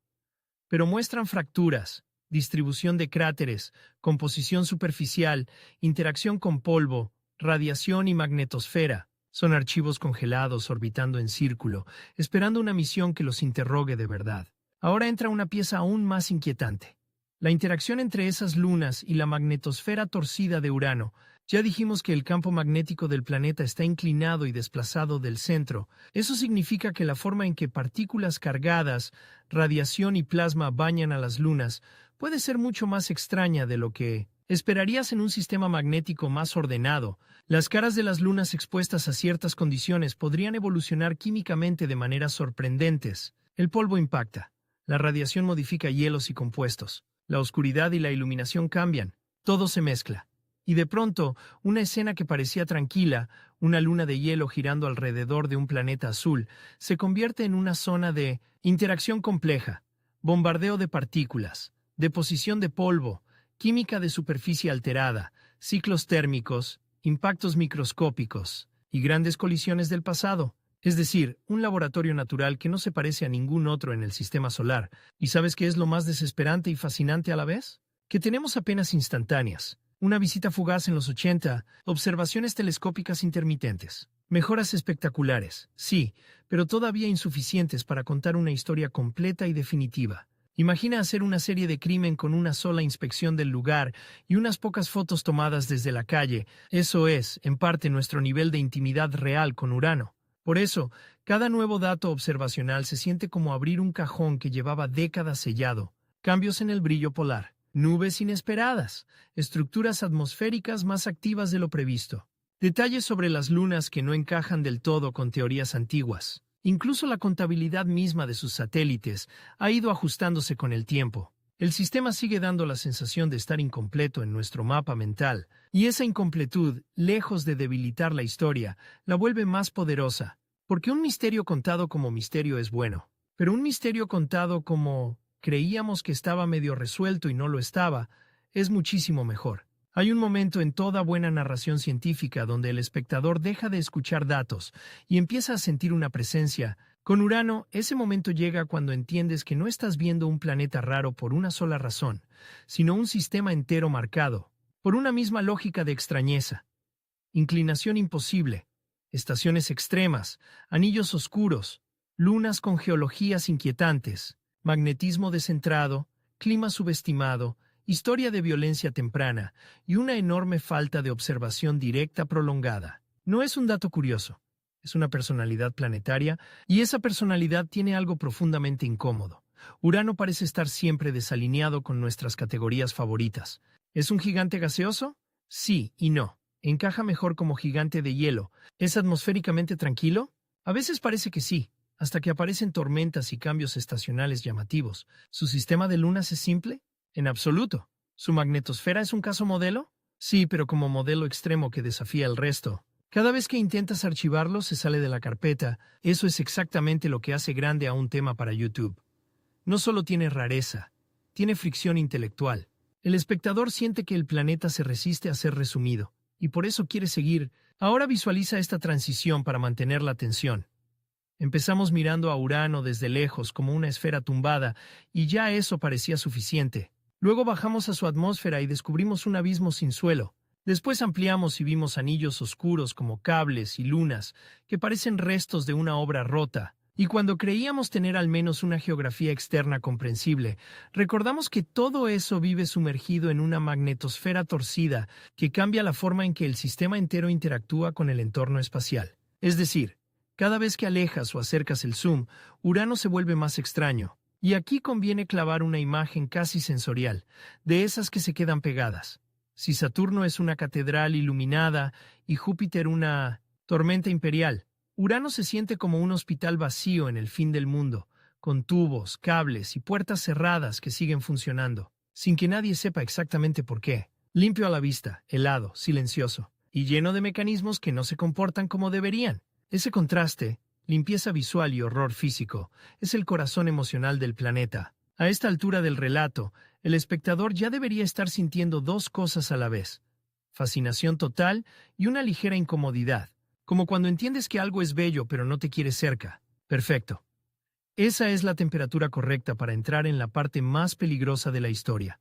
pero muestran fracturas, distribución de cráteres, composición superficial, interacción con polvo, radiación y magnetosfera. Son archivos congelados orbitando en círculo, esperando una misión que los interrogue de verdad. Ahora entra una pieza aún más inquietante. La interacción entre esas lunas y la magnetosfera torcida de Urano. Ya dijimos que el campo magnético del planeta está inclinado y desplazado del centro. Eso significa que la forma en que partículas cargadas, radiación y plasma bañan a las lunas puede ser mucho más extraña de lo que esperarías en un sistema magnético más ordenado. Las caras de las lunas expuestas a ciertas condiciones podrían evolucionar químicamente de maneras sorprendentes. El polvo impacta. La radiación modifica hielos y compuestos. La oscuridad y la iluminación cambian. Todo se mezcla. Y de pronto, una escena que parecía tranquila, una luna de hielo girando alrededor de un planeta azul, se convierte en una zona de interacción compleja, bombardeo de partículas, deposición de polvo, química de superficie alterada, ciclos térmicos, impactos microscópicos y grandes colisiones del pasado. Es decir, un laboratorio natural que no se parece a ningún otro en el sistema solar. ¿Y sabes qué es lo más desesperante y fascinante a la vez? Que tenemos apenas instantáneas. Una visita fugaz en los 80, observaciones telescópicas intermitentes. Mejoras espectaculares, sí, pero todavía insuficientes para contar una historia completa y definitiva. Imagina hacer una serie de crimen con una sola inspección del lugar y unas pocas fotos tomadas desde la calle. Eso es, en parte, nuestro nivel de intimidad real con Urano. Por eso, cada nuevo dato observacional se siente como abrir un cajón que llevaba décadas sellado. Cambios en el brillo polar, nubes inesperadas, estructuras atmosféricas más activas de lo previsto, detalles sobre las lunas que no encajan del todo con teorías antiguas. Incluso la contabilidad misma de sus satélites ha ido ajustándose con el tiempo. El sistema sigue dando la sensación de estar incompleto en nuestro mapa mental, y esa incompletud, lejos de debilitar la historia, la vuelve más poderosa. Porque un misterio contado como misterio es bueno, pero un misterio contado como creíamos que estaba medio resuelto y no lo estaba, es muchísimo mejor. Hay un momento en toda buena narración científica donde el espectador deja de escuchar datos y empieza a sentir una presencia. Con Urano, ese momento llega cuando entiendes que no estás viendo un planeta raro por una sola razón, sino un sistema entero marcado por una misma lógica de extrañeza. Inclinación imposible, estaciones extremas, anillos oscuros, lunas con geologías inquietantes, magnetismo descentrado, clima subestimado, historia de violencia temprana y una enorme falta de observación directa prolongada. No es un dato curioso, es una personalidad planetaria y esa personalidad tiene algo profundamente incómodo. Urano parece estar siempre desalineado con nuestras categorías favoritas. ¿Es un gigante gaseoso? Sí y no. ¿Encaja mejor como gigante de hielo? ¿Es atmosféricamente tranquilo? A veces parece que sí, hasta que aparecen tormentas y cambios estacionales llamativos. ¿Su sistema de lunas es simple? En absoluto. ¿Su magnetosfera es un caso modelo? Sí, pero como modelo extremo que desafía el resto. Cada vez que intentas archivarlo, se sale de la carpeta. Eso es exactamente lo que hace grande a un tema para YouTube. No solo tiene rareza, tiene fricción intelectual. El espectador siente que el planeta se resiste a ser resumido, y por eso quiere seguir. Ahora visualiza esta transición para mantener la atención. Empezamos mirando a Urano desde lejos como una esfera tumbada, y ya eso parecía suficiente. Luego bajamos a su atmósfera y descubrimos un abismo sin suelo. Después ampliamos y vimos anillos oscuros como cables y lunas que parecen restos de una obra rota. Y cuando creíamos tener al menos una geografía externa comprensible, recordamos que todo eso vive sumergido en una magnetosfera torcida que cambia la forma en que el sistema entero interactúa con el entorno espacial. Es decir, cada vez que alejas o acercas el zoom, Urano se vuelve más extraño. Y aquí conviene clavar una imagen casi sensorial, de esas que se quedan pegadas. si Saturno es una catedral iluminada y Júpiter una tormenta imperial. Urano se siente como un hospital vacío en el fin del mundo, con tubos, cables y puertas cerradas que siguen funcionando, sin que nadie sepa exactamente por qué. Limpio a la vista, helado, silencioso, y lleno de mecanismos que no se comportan como deberían. Ese contraste, limpieza visual y horror físico, es el corazón emocional del planeta. A esta altura del relato, el espectador ya debería estar sintiendo dos cosas a la vez: fascinación total y una ligera incomodidad, como cuando entiendes que algo es bello pero no te quieres cerca. Perfecto. Esa es la temperatura correcta para entrar en la parte más peligrosa de la historia.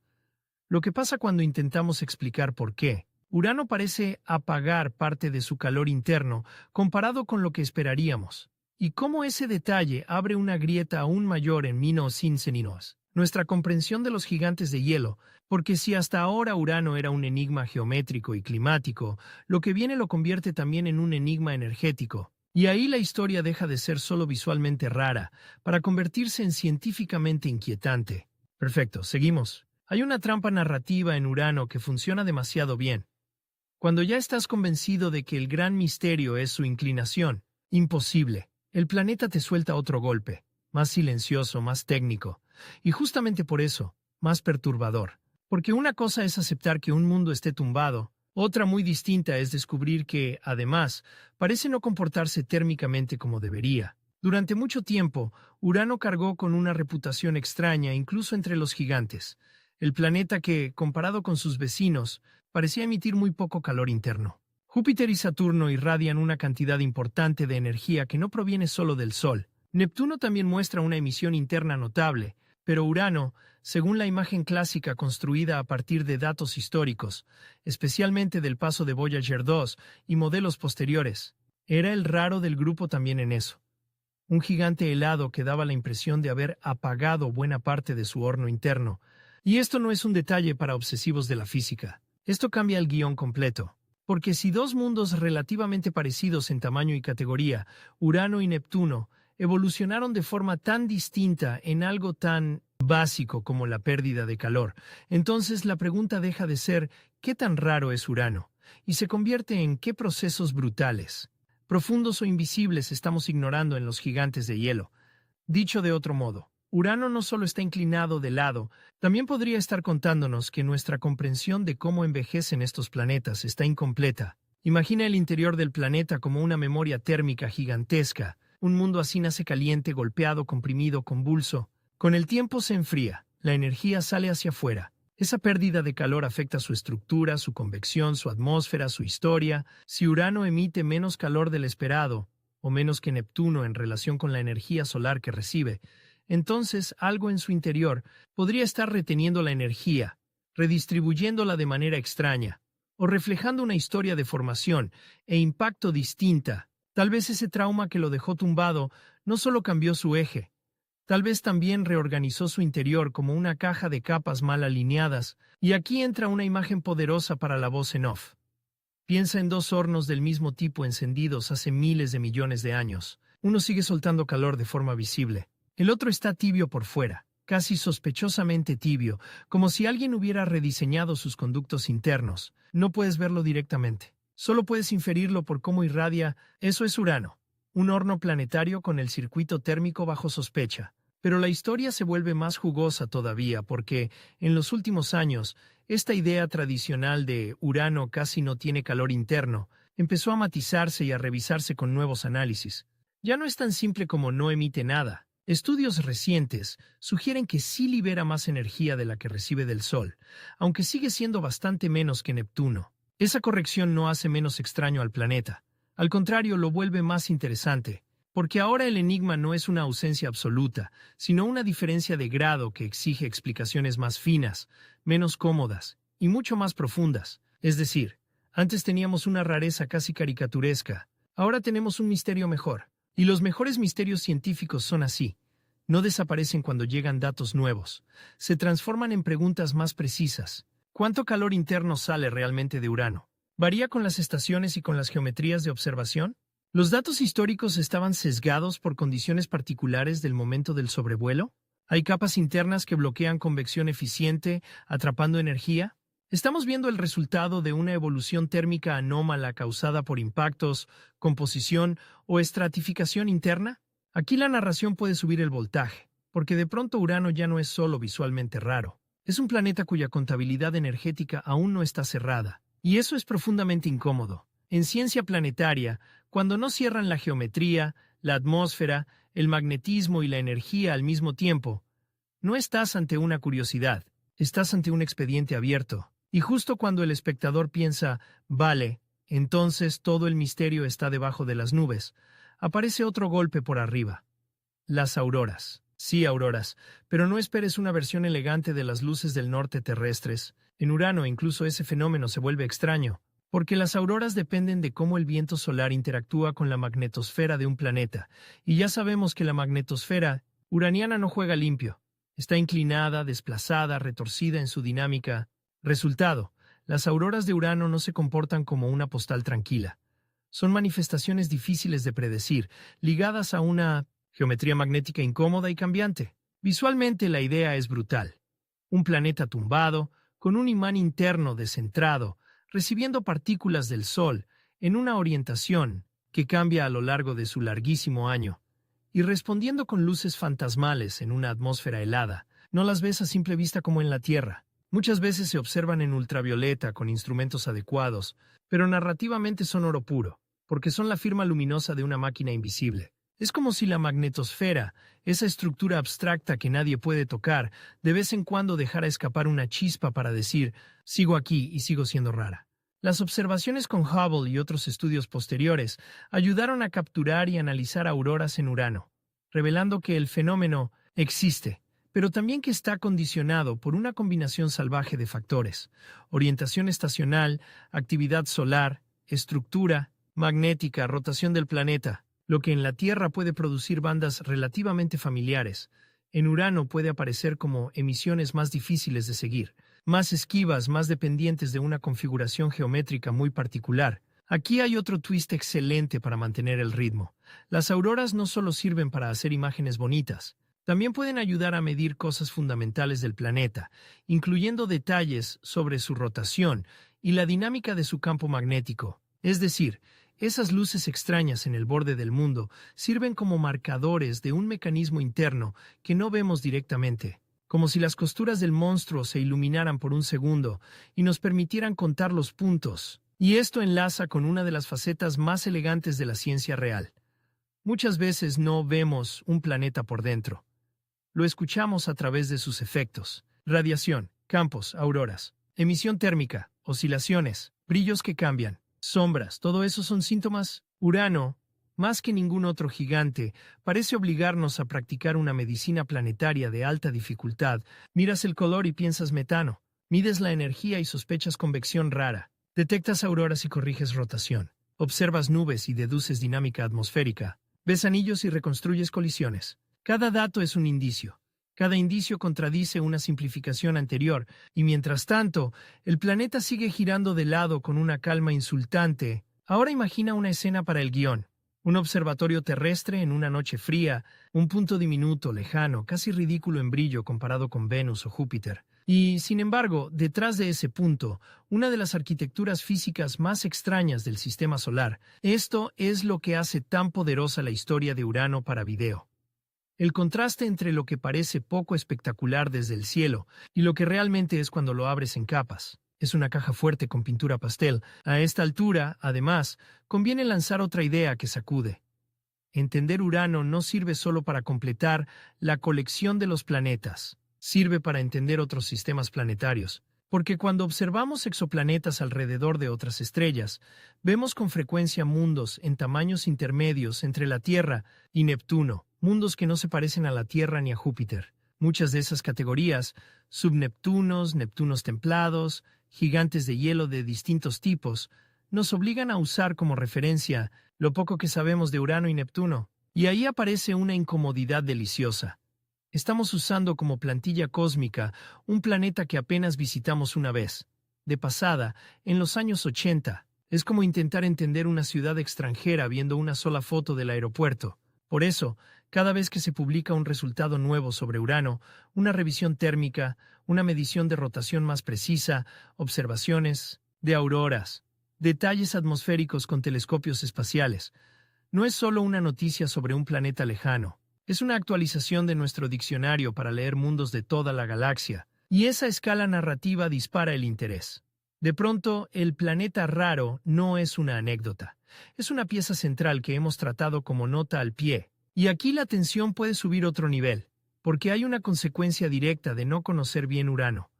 Lo que pasa cuando intentamos explicar por qué Urano parece apagar parte de su calor interno comparado con lo que esperaríamos, y cómo ese detalle abre una grieta aún mayor en Minos Sinseninos, nuestra comprensión de los gigantes de hielo, porque si hasta ahora Urano era un enigma geométrico y climático, lo que viene lo convierte también en un enigma energético. Y ahí la historia deja de ser solo visualmente rara, para convertirse en científicamente inquietante. Perfecto, seguimos. Hay una trampa narrativa en Urano que funciona demasiado bien. Cuando ya estás convencido de que el gran misterio es su inclinación, imposible, el planeta te suelta otro golpe, más silencioso, más técnico, y justamente por eso, más perturbador. Porque una cosa es aceptar que un mundo esté tumbado, otra muy distinta es descubrir que, además, parece no comportarse térmicamente como debería. Durante mucho tiempo, Urano cargó con una reputación extraña incluso entre los gigantes. El planeta que, comparado con sus vecinos, parecía emitir muy poco calor interno. Júpiter y Saturno irradian una cantidad importante de energía que no proviene solo del Sol. Neptuno también muestra una emisión interna notable, pero Urano, según la imagen clásica construida a partir de datos históricos, especialmente del paso de Voyager 2 y modelos posteriores, era el raro del grupo también en eso. Un gigante helado que daba la impresión de haber apagado buena parte de su horno interno. Y esto no es un detalle para obsesivos de la física. Esto cambia el guión completo. Porque si dos mundos relativamente parecidos en tamaño y categoría, Urano y Neptuno, evolucionaron de forma tan distinta en algo tan básico como la pérdida de calor, entonces la pregunta deja de ser ¿qué tan raro es Urano? Y se convierte en ¿qué procesos brutales, profundos o invisibles estamos ignorando en los gigantes de hielo? Dicho de otro modo, Urano no solo está inclinado de lado, también podría estar contándonos que nuestra comprensión de cómo envejecen estos planetas está incompleta. Imagina el interior del planeta como una memoria térmica gigantesca. Un mundo así nace caliente, golpeado, comprimido, convulso. Con el tiempo se enfría, la energía sale hacia afuera. Esa pérdida de calor afecta su estructura, su convección, su atmósfera, su historia. Si Urano emite menos calor del esperado, o menos que Neptuno en relación con la energía solar que recibe, entonces algo en su interior podría estar reteniendo la energía, redistribuyéndola de manera extraña, o reflejando una historia de formación e impacto distinta. Tal vez ese trauma que lo dejó tumbado no solo cambió su eje, tal vez también reorganizó su interior como una caja de capas mal alineadas, y aquí entra una imagen poderosa para la voz en off. Piensa en dos hornos del mismo tipo encendidos hace miles de millones de años. Uno sigue soltando calor de forma visible. El otro está tibio por fuera, casi sospechosamente tibio, como si alguien hubiera rediseñado sus conductos internos. No puedes verlo directamente. Solo puedes inferirlo por cómo irradia. Eso es Urano, un horno planetario con el circuito térmico bajo sospecha. Pero la historia se vuelve más jugosa todavía porque, en los últimos años, esta idea tradicional de Urano casi no tiene calor interno empezó a matizarse y a revisarse con nuevos análisis. Ya no es tan simple como no emite nada. Estudios recientes sugieren que sí libera más energía de la que recibe del Sol, aunque sigue siendo bastante menos que Neptuno. Esa corrección no hace menos extraño al planeta. Al contrario, lo vuelve más interesante, porque ahora el enigma no es una ausencia absoluta, sino una diferencia de grado que exige explicaciones más finas, menos cómodas y mucho más profundas. Es decir, antes teníamos una rareza casi caricaturesca, ahora tenemos un misterio mejor. Y los mejores misterios científicos son así. No desaparecen cuando llegan datos nuevos. Se transforman en preguntas más precisas. ¿Cuánto calor interno sale realmente de Urano? ¿Varía con las estaciones y con las geometrías de observación? ¿Los datos históricos estaban sesgados por condiciones particulares del momento del sobrevuelo? ¿Hay capas internas que bloquean convección eficiente, atrapando energía? ¿Estamos viendo el resultado de una evolución térmica anómala causada por impactos, composición o estratificación interna? Aquí la narración puede subir el voltaje, porque de pronto Urano ya no es solo visualmente raro. Es un planeta cuya contabilidad energética aún no está cerrada, y eso es profundamente incómodo. En ciencia planetaria, cuando no cierran la geometría, la atmósfera, el magnetismo y la energía al mismo tiempo, no estás ante una curiosidad, estás ante un expediente abierto. Y justo cuando el espectador piensa, vale, entonces todo el misterio está debajo de las nubes, aparece otro golpe por arriba. Las auroras. Sí, auroras, pero no esperes una versión elegante de las luces del norte terrestres. En Urano incluso ese fenómeno se vuelve extraño, porque las auroras dependen de cómo el viento solar interactúa con la magnetosfera de un planeta, y ya sabemos que la magnetosfera uraniana no juega limpio. Está inclinada, desplazada, retorcida en su dinámica. Resultado, las auroras de Urano no se comportan como una postal tranquila. Son manifestaciones difíciles de predecir, ligadas a una geometría magnética incómoda y cambiante. Visualmente la idea es brutal. Un planeta tumbado, con un imán interno descentrado, recibiendo partículas del Sol en una orientación que cambia a lo largo de su larguísimo año, y respondiendo con luces fantasmales en una atmósfera helada. No las ves a simple vista como en la Tierra. Muchas veces se observan en ultravioleta con instrumentos adecuados, pero narrativamente son oro puro, porque son la firma luminosa de una máquina invisible. Es como si la magnetosfera, esa estructura abstracta que nadie puede tocar, de vez en cuando dejara escapar una chispa para decir, sigo aquí y sigo siendo rara. Las observaciones con Hubble y otros estudios posteriores ayudaron a capturar y analizar auroras en Urano, revelando que el fenómeno existe, pero también que está condicionado por una combinación salvaje de factores: orientación estacional, actividad solar, estructura magnética, rotación del planeta. Lo que en la Tierra puede producir bandas relativamente familiares, en Urano puede aparecer como emisiones más difíciles de seguir, más esquivas, más dependientes de una configuración geométrica muy particular. Aquí hay otro twist excelente para mantener el ritmo. Las auroras no solo sirven para hacer imágenes bonitas, también pueden ayudar a medir cosas fundamentales del planeta, incluyendo detalles sobre su rotación y la dinámica de su campo magnético. Es decir, esas luces extrañas en el borde del mundo sirven como marcadores de un mecanismo interno que no vemos directamente, como si las costuras del monstruo se iluminaran por un segundo y nos permitieran contar los puntos. Y esto enlaza con una de las facetas más elegantes de la ciencia real. Muchas veces no vemos un planeta por dentro. Lo escuchamos a través de sus efectos: radiación, campos, auroras, emisión térmica, oscilaciones, brillos que cambian, sombras. Todo eso son síntomas. Urano, más que ningún otro gigante, parece obligarnos a practicar una medicina planetaria de alta dificultad. Miras el color y piensas metano. Mides la energía y sospechas convección rara. Detectas auroras y corriges rotación. Observas nubes y deduces dinámica atmosférica. Ves anillos y reconstruyes colisiones. Cada dato es un indicio. Cada indicio contradice una simplificación anterior, y mientras tanto, el planeta sigue girando de lado con una calma insultante. Ahora imagina una escena para el guión. Un observatorio terrestre en una noche fría, un punto diminuto, lejano, casi ridículo en brillo comparado con Venus o Júpiter. Y, sin embargo, detrás de ese punto, una de las arquitecturas físicas más extrañas del sistema solar. Esto es lo que hace tan poderosa la historia de Urano para video. El contraste entre lo que parece poco espectacular desde el cielo y lo que realmente es cuando lo abres en capas. Es una caja fuerte con pintura pastel. A esta altura, además, conviene lanzar otra idea que sacude. Entender Urano no sirve solo para completar la colección de los planetas. Sirve para entender otros sistemas planetarios. Porque cuando observamos exoplanetas alrededor de otras estrellas, vemos con frecuencia mundos en tamaños intermedios entre la Tierra y Neptuno, mundos que no se parecen a la Tierra ni a Júpiter. Muchas de esas categorías, subneptunos, neptunos templados, gigantes de hielo de distintos tipos, nos obligan a usar como referencia lo poco que sabemos de Urano y Neptuno. Y ahí aparece una incomodidad deliciosa. Estamos usando como plantilla cósmica un planeta que apenas visitamos una vez, de pasada, en los años 80. Es como intentar entender una ciudad extranjera viendo una sola foto del aeropuerto. Por eso, cada vez que se publica un resultado nuevo sobre Urano, una revisión térmica, una medición de rotación más precisa, observaciones de auroras, detalles atmosféricos con telescopios espaciales, no es solo una noticia sobre un planeta lejano, es una actualización de nuestro diccionario para leer mundos de toda la galaxia, y esa escala narrativa dispara el interés. De pronto, el planeta raro no es una anécdota, es una pieza central que hemos tratado como nota al pie. Y aquí la tensión puede subir otro nivel, porque hay una consecuencia directa de no conocer bien Urano.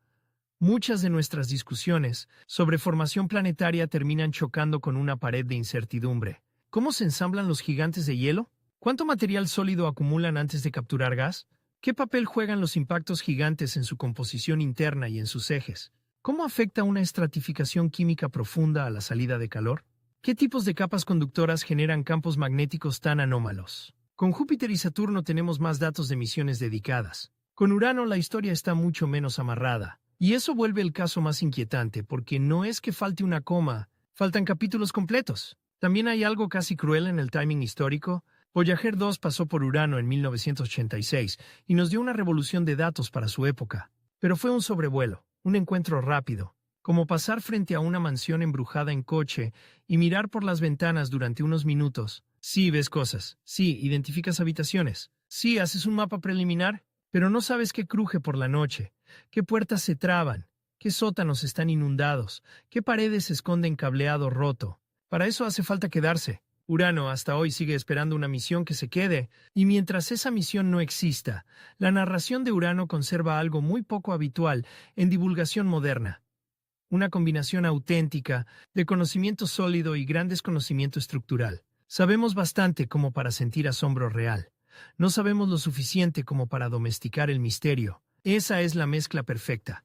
Muchas de nuestras discusiones sobre formación planetaria terminan chocando con una pared de incertidumbre. ¿Cómo se ensamblan los gigantes de hielo? ¿Cuánto material sólido acumulan antes de capturar gas? ¿Qué papel juegan los impactos gigantes en su composición interna y en sus ejes? ¿Cómo afecta una estratificación química profunda a la salida de calor? ¿Qué tipos de capas conductoras generan campos magnéticos tan anómalos? Con Júpiter y Saturno tenemos más datos de misiones dedicadas. Con Urano la historia está mucho menos amarrada. Y eso vuelve el caso más inquietante, porque no es que falte una coma, faltan capítulos completos. También hay algo casi cruel en el timing histórico. Voyager 2 pasó por Urano en 1986 y nos dio una revolución de datos para su época. Pero fue un sobrevuelo, un encuentro rápido, como pasar frente a una mansión embrujada en coche y mirar por las ventanas durante unos minutos. Sí, ves cosas. Sí, identificas habitaciones. Sí, haces un mapa preliminar, pero no sabes qué cruje por la noche, qué puertas se traban, qué sótanos están inundados, qué paredes esconden cableado roto. Para eso hace falta quedarse. Urano hasta hoy sigue esperando una misión que se quede, y mientras esa misión no exista, la narración de Urano conserva algo muy poco habitual en divulgación moderna. Una combinación auténtica de conocimiento sólido y gran desconocimiento estructural. Sabemos bastante como para sentir asombro real. No sabemos lo suficiente como para domesticar el misterio. Esa es la mezcla perfecta.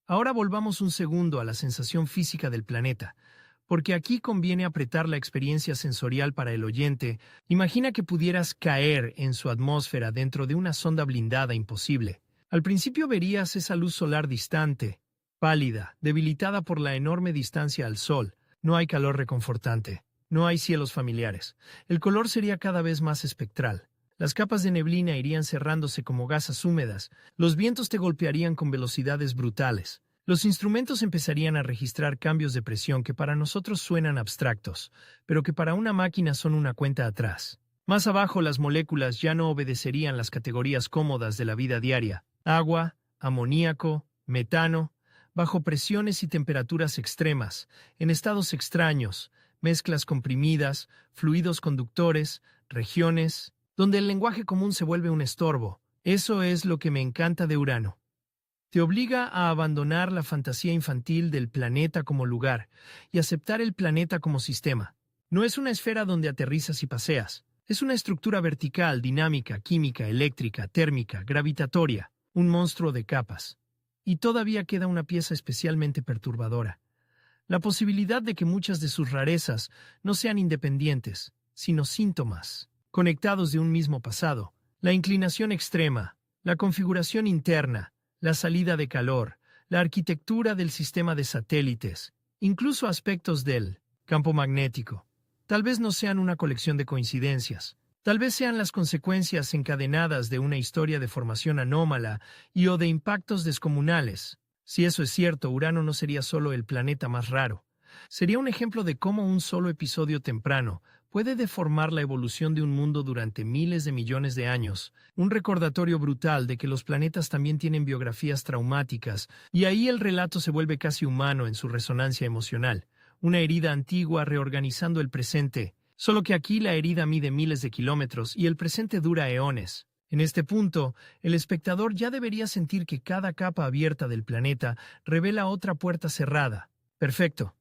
Ahora volvamos un segundo a la sensación física del planeta, porque aquí conviene apretar la experiencia sensorial para el oyente. Imagina que pudieras caer en su atmósfera dentro de una sonda blindada imposible. Al principio verías esa luz solar distante, pálida, debilitada por la enorme distancia al Sol. No hay calor reconfortante. No hay cielos familiares. El color sería cada vez más espectral. Las capas de neblina irían cerrándose como gasas húmedas. Los vientos te golpearían con velocidades brutales. Los instrumentos empezarían a registrar cambios de presión que para nosotros suenan abstractos, pero que para una máquina son una cuenta atrás. Más abajo las moléculas ya no obedecerían las categorías cómodas de la vida diaria. Agua, amoníaco, metano, bajo presiones y temperaturas extremas, en estados extraños, mezclas comprimidas, fluidos conductores, regiones, donde el lenguaje común se vuelve un estorbo. Eso es lo que me encanta de Urano. Te obliga a abandonar la fantasía infantil del planeta como lugar y aceptar el planeta como sistema. No es una esfera donde aterrizas y paseas. Es una estructura vertical, dinámica, química, eléctrica, térmica, gravitatoria, un monstruo de capas. Y todavía queda una pieza especialmente perturbadora. La posibilidad de que muchas de sus rarezas no sean independientes, sino síntomas, conectados de un mismo pasado. La inclinación extrema, la configuración interna, la salida de calor, la arquitectura del sistema de satélites, incluso aspectos del campo magnético. Tal vez no sean una colección de coincidencias. Tal vez sean las consecuencias encadenadas de una historia de formación anómala y o de impactos descomunales. Si eso es cierto, Urano no sería solo el planeta más raro. Sería un ejemplo de cómo un solo episodio temprano puede deformar la evolución de un mundo durante miles de millones de años, un recordatorio brutal de que los planetas también tienen biografías traumáticas, y ahí el relato se vuelve casi humano en su resonancia emocional, una herida antigua reorganizando el presente, solo que aquí la herida mide miles de kilómetros y el presente dura eones. En este punto, el espectador ya debería sentir que cada capa abierta del planeta revela otra puerta cerrada. Perfecto.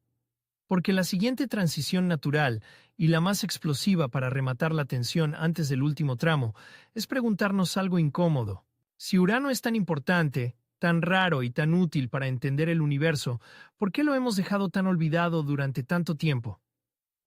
Porque la siguiente transición natural y la más explosiva para rematar la tensión antes del último tramo es preguntarnos algo incómodo. Si Urano es tan importante, tan raro y tan útil para entender el universo, ¿por qué lo hemos dejado tan olvidado durante tanto tiempo?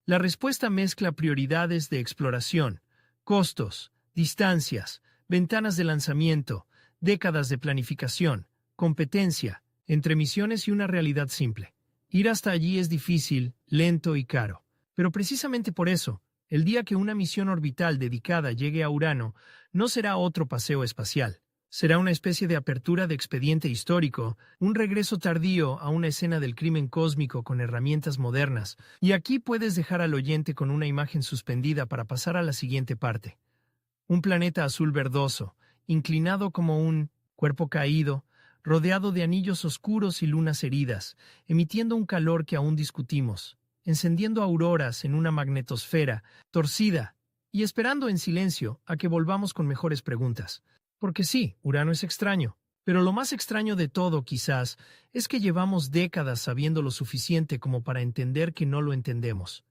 La respuesta mezcla prioridades de exploración, costos, distancias, ventanas de lanzamiento, décadas de planificación, competencia, entre misiones y una realidad simple. Ir hasta allí es difícil, lento y caro. Pero precisamente por eso, El día que una misión orbital dedicada llegue a Urano, no será otro paseo espacial. Será una especie de apertura de expediente histórico, un regreso tardío a una escena del crimen cósmico con herramientas modernas. Y aquí puedes dejar al oyente con una imagen suspendida para pasar a la siguiente parte. Un planeta azul verdoso, inclinado como un cuerpo caído, rodeado de anillos oscuros y lunas heridas, emitiendo un calor que aún discutimos, encendiendo auroras en una magnetosfera torcida y esperando en silencio a que volvamos con mejores preguntas. Porque sí, Urano es extraño, pero lo más extraño de todo, quizás, es que llevamos décadas sabiendo lo suficiente como para entender que no lo entendemos.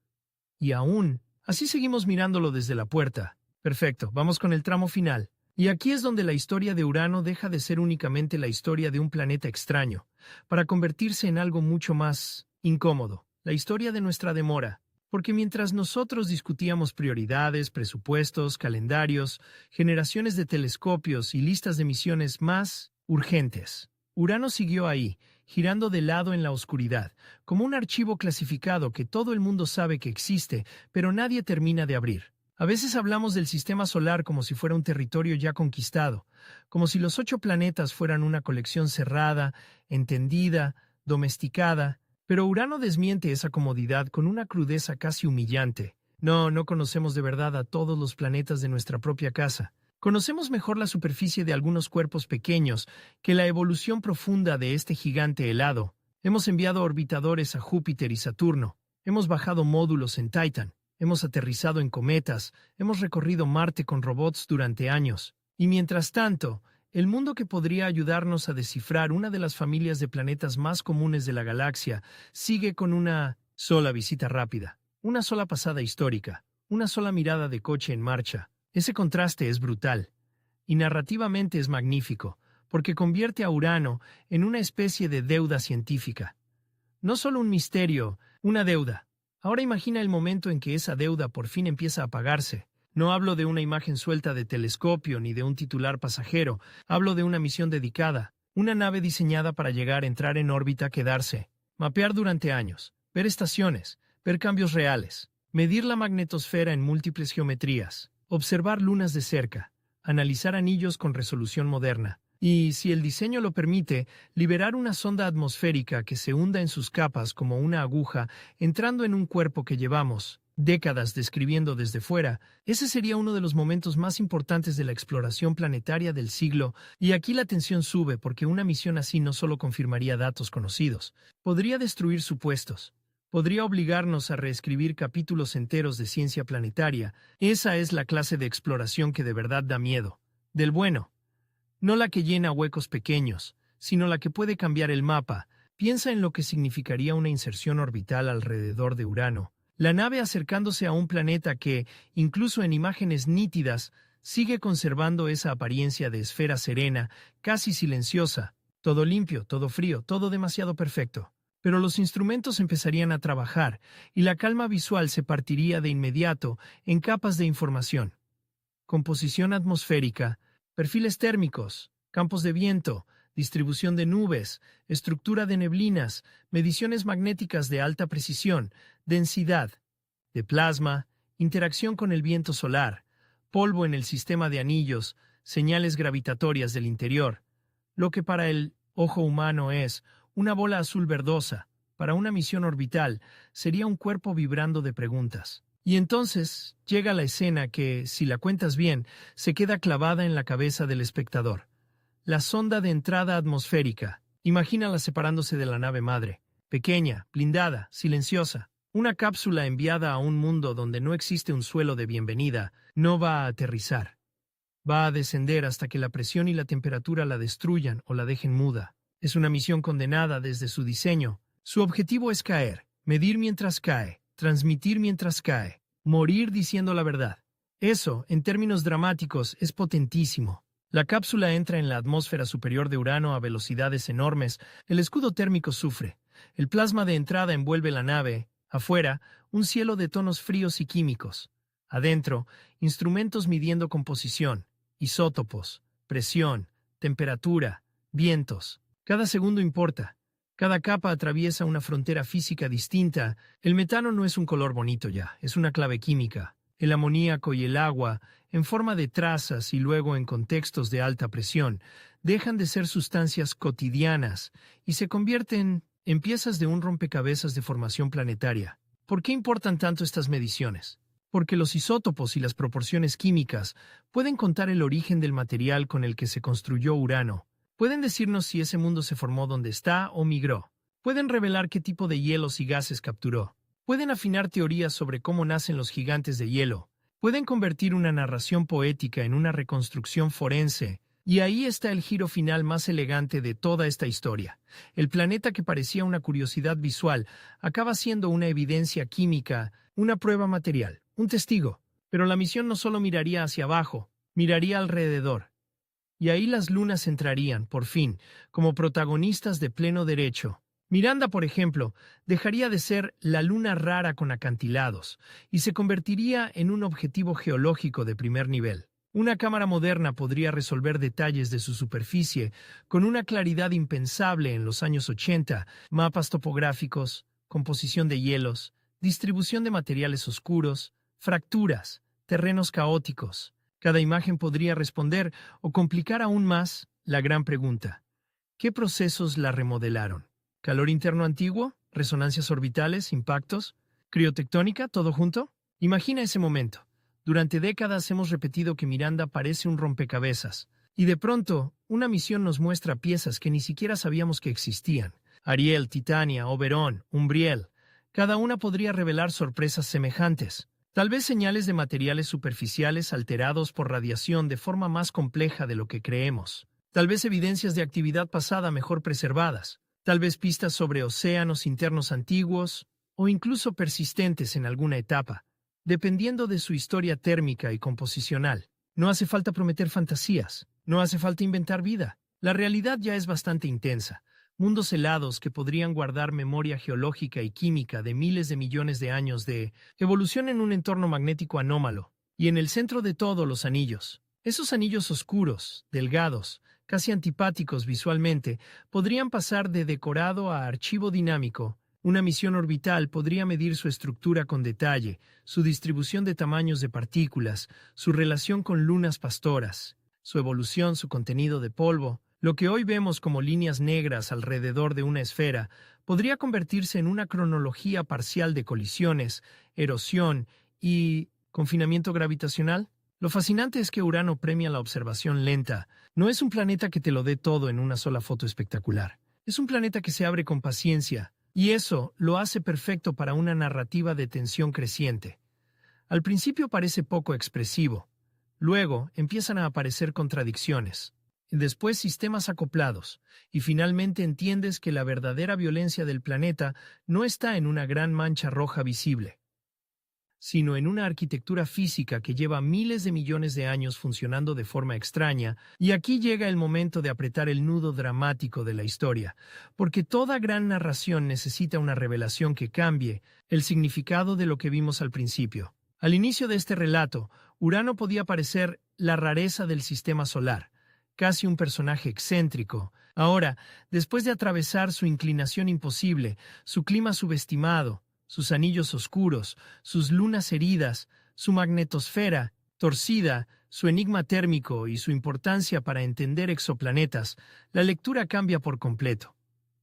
Y aún, así seguimos mirándolo desde la puerta. Perfecto, vamos con el tramo final. Y aquí es donde la historia de Urano deja de ser únicamente la historia de un planeta extraño, para convertirse en algo mucho más incómodo, la historia de nuestra demora. Porque mientras nosotros discutíamos prioridades, presupuestos, calendarios, generaciones de telescopios y listas de misiones más urgentes, Urano siguió ahí, girando de lado en la oscuridad, como un archivo clasificado que todo el mundo sabe que existe, pero nadie termina de abrir. A veces hablamos del sistema solar como si fuera un territorio ya conquistado, como si los 8 planetas fueran una colección cerrada, entendida, domesticada, pero Urano desmiente esa comodidad con una crudeza casi humillante. No conocemos de verdad a todos los planetas de nuestra propia casa. Conocemos mejor la superficie de algunos cuerpos pequeños que la evolución profunda de este gigante helado. Hemos enviado orbitadores a Júpiter y Saturno. Hemos bajado módulos en Titan. Hemos aterrizado en cometas. Hemos recorrido Marte con robots durante años. Y mientras tanto, el mundo que podría ayudarnos a descifrar una de las familias de planetas más comunes de la galaxia sigue con una sola visita rápida, una sola pasada histórica, una sola mirada de coche en marcha. Ese contraste es brutal. Y narrativamente es magnífico, porque convierte a Urano en una especie de deuda científica. No solo un misterio, una deuda. Ahora imagina el momento en que esa deuda por fin empieza a pagarse. No hablo de una imagen suelta de telescopio ni de un titular pasajero, hablo de una misión dedicada, una nave diseñada para llegar, entrar en órbita, quedarse, mapear durante años, ver estaciones, ver cambios reales, medir la magnetosfera en múltiples geometrías, observar lunas de cerca, analizar anillos con resolución moderna, y, si el diseño lo permite, liberar una sonda atmosférica que se hunda en sus capas como una aguja entrando en un cuerpo que llevamos décadas describiendo desde fuera. Ese sería uno de los momentos más importantes de la exploración planetaria del siglo, y aquí la tensión sube porque una misión así no solo confirmaría datos conocidos, podría destruir supuestos, podría obligarnos a reescribir capítulos enteros de ciencia planetaria. Esa es la clase de exploración que de verdad da miedo. Del bueno. No la que llena huecos pequeños, sino la que puede cambiar el mapa. Piensa en lo que significaría una inserción orbital alrededor de Urano. La nave acercándose a un planeta que, incluso en imágenes nítidas, sigue conservando esa apariencia de esfera serena, casi silenciosa. Todo limpio, todo frío, todo demasiado perfecto. Pero los instrumentos empezarían a trabajar, y la calma visual se partiría de inmediato en capas de información. Composición atmosférica, perfiles térmicos, campos de viento, distribución de nubes, estructura de neblinas, mediciones magnéticas de alta precisión, densidad de plasma, interacción con el viento solar, polvo en el sistema de anillos, señales gravitatorias del interior. Lo que para el ojo humano es una bola azul verdosa, para una misión orbital sería un cuerpo vibrando de preguntas. Y entonces llega la escena que, si la cuentas bien, se queda clavada en la cabeza del espectador. La sonda de entrada atmosférica. Imagínala separándose de la nave madre. Pequeña, blindada, silenciosa. Una cápsula enviada a un mundo donde no existe un suelo de bienvenida no va a aterrizar. Va a descender hasta que la presión y la temperatura la destruyan o la dejen muda. Es una misión condenada desde su diseño. Su objetivo es caer, medir mientras cae, transmitir mientras cae, morir diciendo la verdad. Eso, en términos dramáticos, es potentísimo. La cápsula entra en la atmósfera superior de Urano a velocidades enormes. El escudo térmico sufre. El plasma de entrada envuelve la nave. Afuera, un cielo de tonos fríos y químicos. Adentro, instrumentos midiendo composición, isótopos, presión, temperatura, vientos. Cada segundo importa. Cada capa atraviesa una frontera física distinta. El metano no es un color bonito ya, es una clave química. El amoníaco y el agua, en forma de trazas y luego en contextos de alta presión, dejan de ser sustancias cotidianas y se convierten en piezas de un rompecabezas de formación planetaria. ¿Por qué importan tanto estas mediciones? Porque los isótopos y las proporciones químicas pueden contar el origen del material con el que se construyó Urano. Pueden decirnos si ese mundo se formó donde está o migró. Pueden revelar qué tipo de hielos y gases capturó. Pueden afinar teorías sobre cómo nacen los gigantes de hielo. Pueden convertir una narración poética en una reconstrucción forense. Y ahí está el giro final más elegante de toda esta historia. El planeta que parecía una curiosidad visual acaba siendo una evidencia química, una prueba material, un testigo. Pero la misión no solo miraría hacia abajo, miraría alrededor. Y ahí las lunas entrarían, por fin, como protagonistas de pleno derecho. Miranda, por ejemplo, dejaría de ser la luna rara con acantilados y se convertiría en un objetivo geológico de primer nivel. Una cámara moderna podría resolver detalles de su superficie con una claridad impensable en los años 80, mapas topográficos, composición de hielos, distribución de materiales oscuros, fracturas, terrenos caóticos. Cada imagen podría responder o complicar aún más la gran pregunta: ¿qué procesos la remodelaron? ¿Calor interno antiguo? ¿Resonancias orbitales? ¿Impactos? ¿Criotectónica? ¿Todo junto? Imagina ese momento. Durante décadas hemos repetido que Miranda parece un rompecabezas, y de pronto, una misión nos muestra piezas que ni siquiera sabíamos que existían. Ariel, Titania, Oberon, Umbriel. Cada una podría revelar sorpresas semejantes. Tal vez señales de materiales superficiales alterados por radiación de forma más compleja de lo que creemos. Tal vez evidencias de actividad pasada mejor preservadas. Tal vez pistas sobre océanos internos antiguos o incluso persistentes en alguna etapa, dependiendo de su historia térmica y composicional. No hace falta prometer fantasías, no hace falta inventar vida. La realidad ya es bastante intensa. Mundos helados que podrían guardar memoria geológica y química de miles de millones de años de evolución en un entorno magnético anómalo. Y en el centro de todo, los anillos. Esos anillos oscuros, delgados, casi antipáticos visualmente, podrían pasar de decorado a archivo dinámico. Una misión orbital podría medir su estructura con detalle, su distribución de tamaños de partículas, su relación con lunas pastoras, su evolución, su contenido de polvo. Lo que hoy vemos como líneas negras alrededor de una esfera podría convertirse en una cronología parcial de colisiones, erosión y confinamiento gravitacional. Lo fascinante es que Urano premia la observación lenta. No es un planeta que te lo dé todo en una sola foto espectacular. Es un planeta que se abre con paciencia, y eso lo hace perfecto para una narrativa de tensión creciente. Al principio parece poco expresivo. Luego empiezan a aparecer contradicciones. Después sistemas acoplados. Y finalmente entiendes que la verdadera violencia del planeta no está en una gran mancha roja visible, sino en una arquitectura física que lleva miles de millones de años funcionando de forma extraña. Y aquí llega el momento de apretar el nudo dramático de la historia, porque toda gran narración necesita una revelación que cambie el significado de lo que vimos al principio. Al inicio de este relato, Urano podía parecer la rareza del sistema solar, casi un personaje excéntrico. Ahora, después de atravesar su inclinación imposible, su clima subestimado, sus anillos oscuros, sus lunas heridas, su magnetosfera torcida, su enigma térmico y su importancia para entender exoplanetas, la lectura cambia por completo.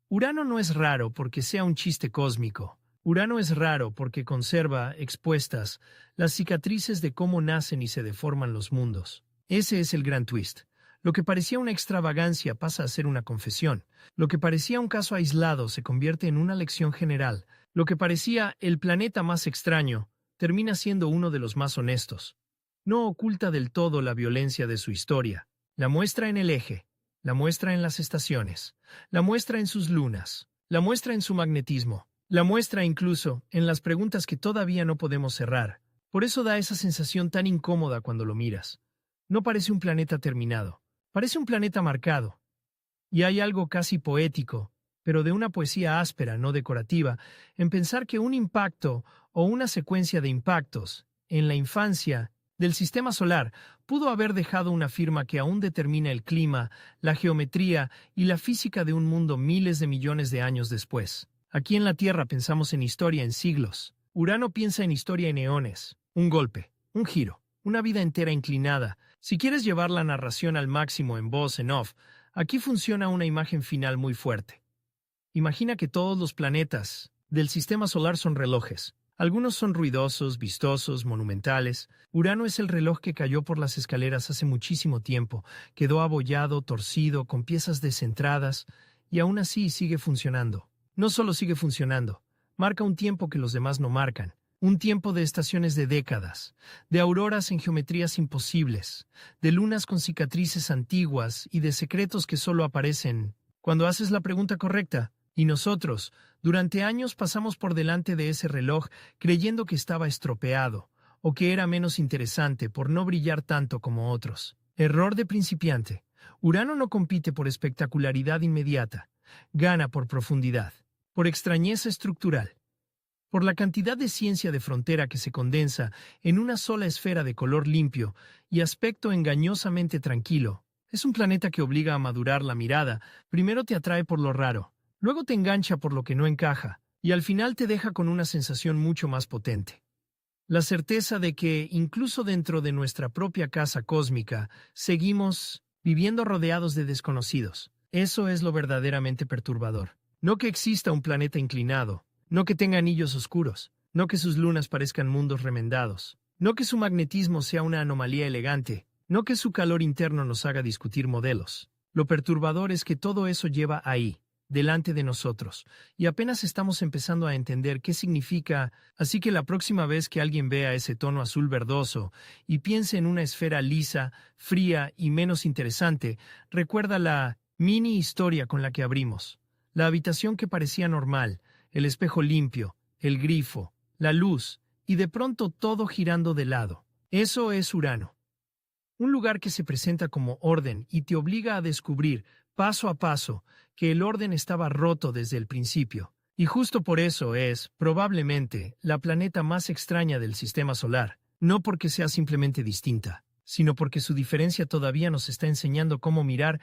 Urano no es raro porque sea un chiste cósmico. Urano es raro porque conserva, expuestas, las cicatrices de cómo nacen y se deforman los mundos. Ese es el gran twist. Lo que parecía una extravagancia pasa a ser una confesión. Lo que parecía un caso aislado se convierte en una lección general. Lo que parecía el planeta más extraño termina siendo uno de los más honestos. No oculta del todo la violencia de su historia. La muestra en el eje, la muestra en las estaciones, la muestra en sus lunas, la muestra en su magnetismo, la muestra incluso en las preguntas que todavía no podemos cerrar. Por eso da esa sensación tan incómoda cuando lo miras. No parece un planeta terminado, parece un planeta marcado. Y hay algo casi poético, pero de una poesía áspera, no decorativa, en pensar que un impacto o una secuencia de impactos en la infancia del sistema solar pudo haber dejado una firma que aún determina el clima, la geometría y la física de un mundo miles de millones de años después. Aquí en la Tierra pensamos en historia en siglos. Urano piensa en historia en eones. Un golpe, un giro, una vida entera inclinada. Si quieres llevar la narración al máximo en voz en off, aquí funciona una imagen final muy fuerte. Imagina que todos los planetas del sistema solar son relojes. Algunos son ruidosos, vistosos, monumentales. Urano es el reloj que cayó por las escaleras hace muchísimo tiempo, quedó abollado, torcido, con piezas descentradas, y aún así sigue funcionando. No solo sigue funcionando, marca un tiempo que los demás no marcan, un tiempo de estaciones de décadas, de auroras en geometrías imposibles, de lunas con cicatrices antiguas y de secretos que solo aparecen cuando haces la pregunta correcta. Y nosotros, durante años pasamos por delante de ese reloj creyendo que estaba estropeado o que era menos interesante por no brillar tanto como otros. Error de principiante. Urano no compite por espectacularidad inmediata, gana por profundidad, por extrañeza estructural, por la cantidad de ciencia de frontera que se condensa en una sola esfera de color limpio y aspecto engañosamente tranquilo. Es un planeta que obliga a madurar la mirada. Primero te atrae por lo raro, luego te engancha por lo que no encaja, y al final te deja con una sensación mucho más potente. La certeza de que, incluso dentro de nuestra propia casa cósmica, seguimos viviendo rodeados de desconocidos. Eso es lo verdaderamente perturbador. No que exista un planeta inclinado, no que tenga anillos oscuros, no que sus lunas parezcan mundos remendados, no que su magnetismo sea una anomalía elegante, no que su calor interno nos haga discutir modelos. Lo perturbador es que todo eso lleva ahí, delante de nosotros, y apenas estamos empezando a entender qué significa, así que la próxima vez que alguien vea ese tono azul verdoso y piense en una esfera lisa, fría y menos interesante, recuerda la mini historia con la que abrimos. La habitación que parecía normal, el espejo limpio, el grifo, la luz, y de pronto todo girando de lado. Eso es Urano. Un lugar que se presenta como orden y te obliga a descubrir, paso a paso, que el orden estaba roto desde el principio. Y justo por eso es, probablemente, la planeta más extraña del sistema solar. No porque sea simplemente distinta, sino porque su diferencia todavía nos está enseñando cómo mirar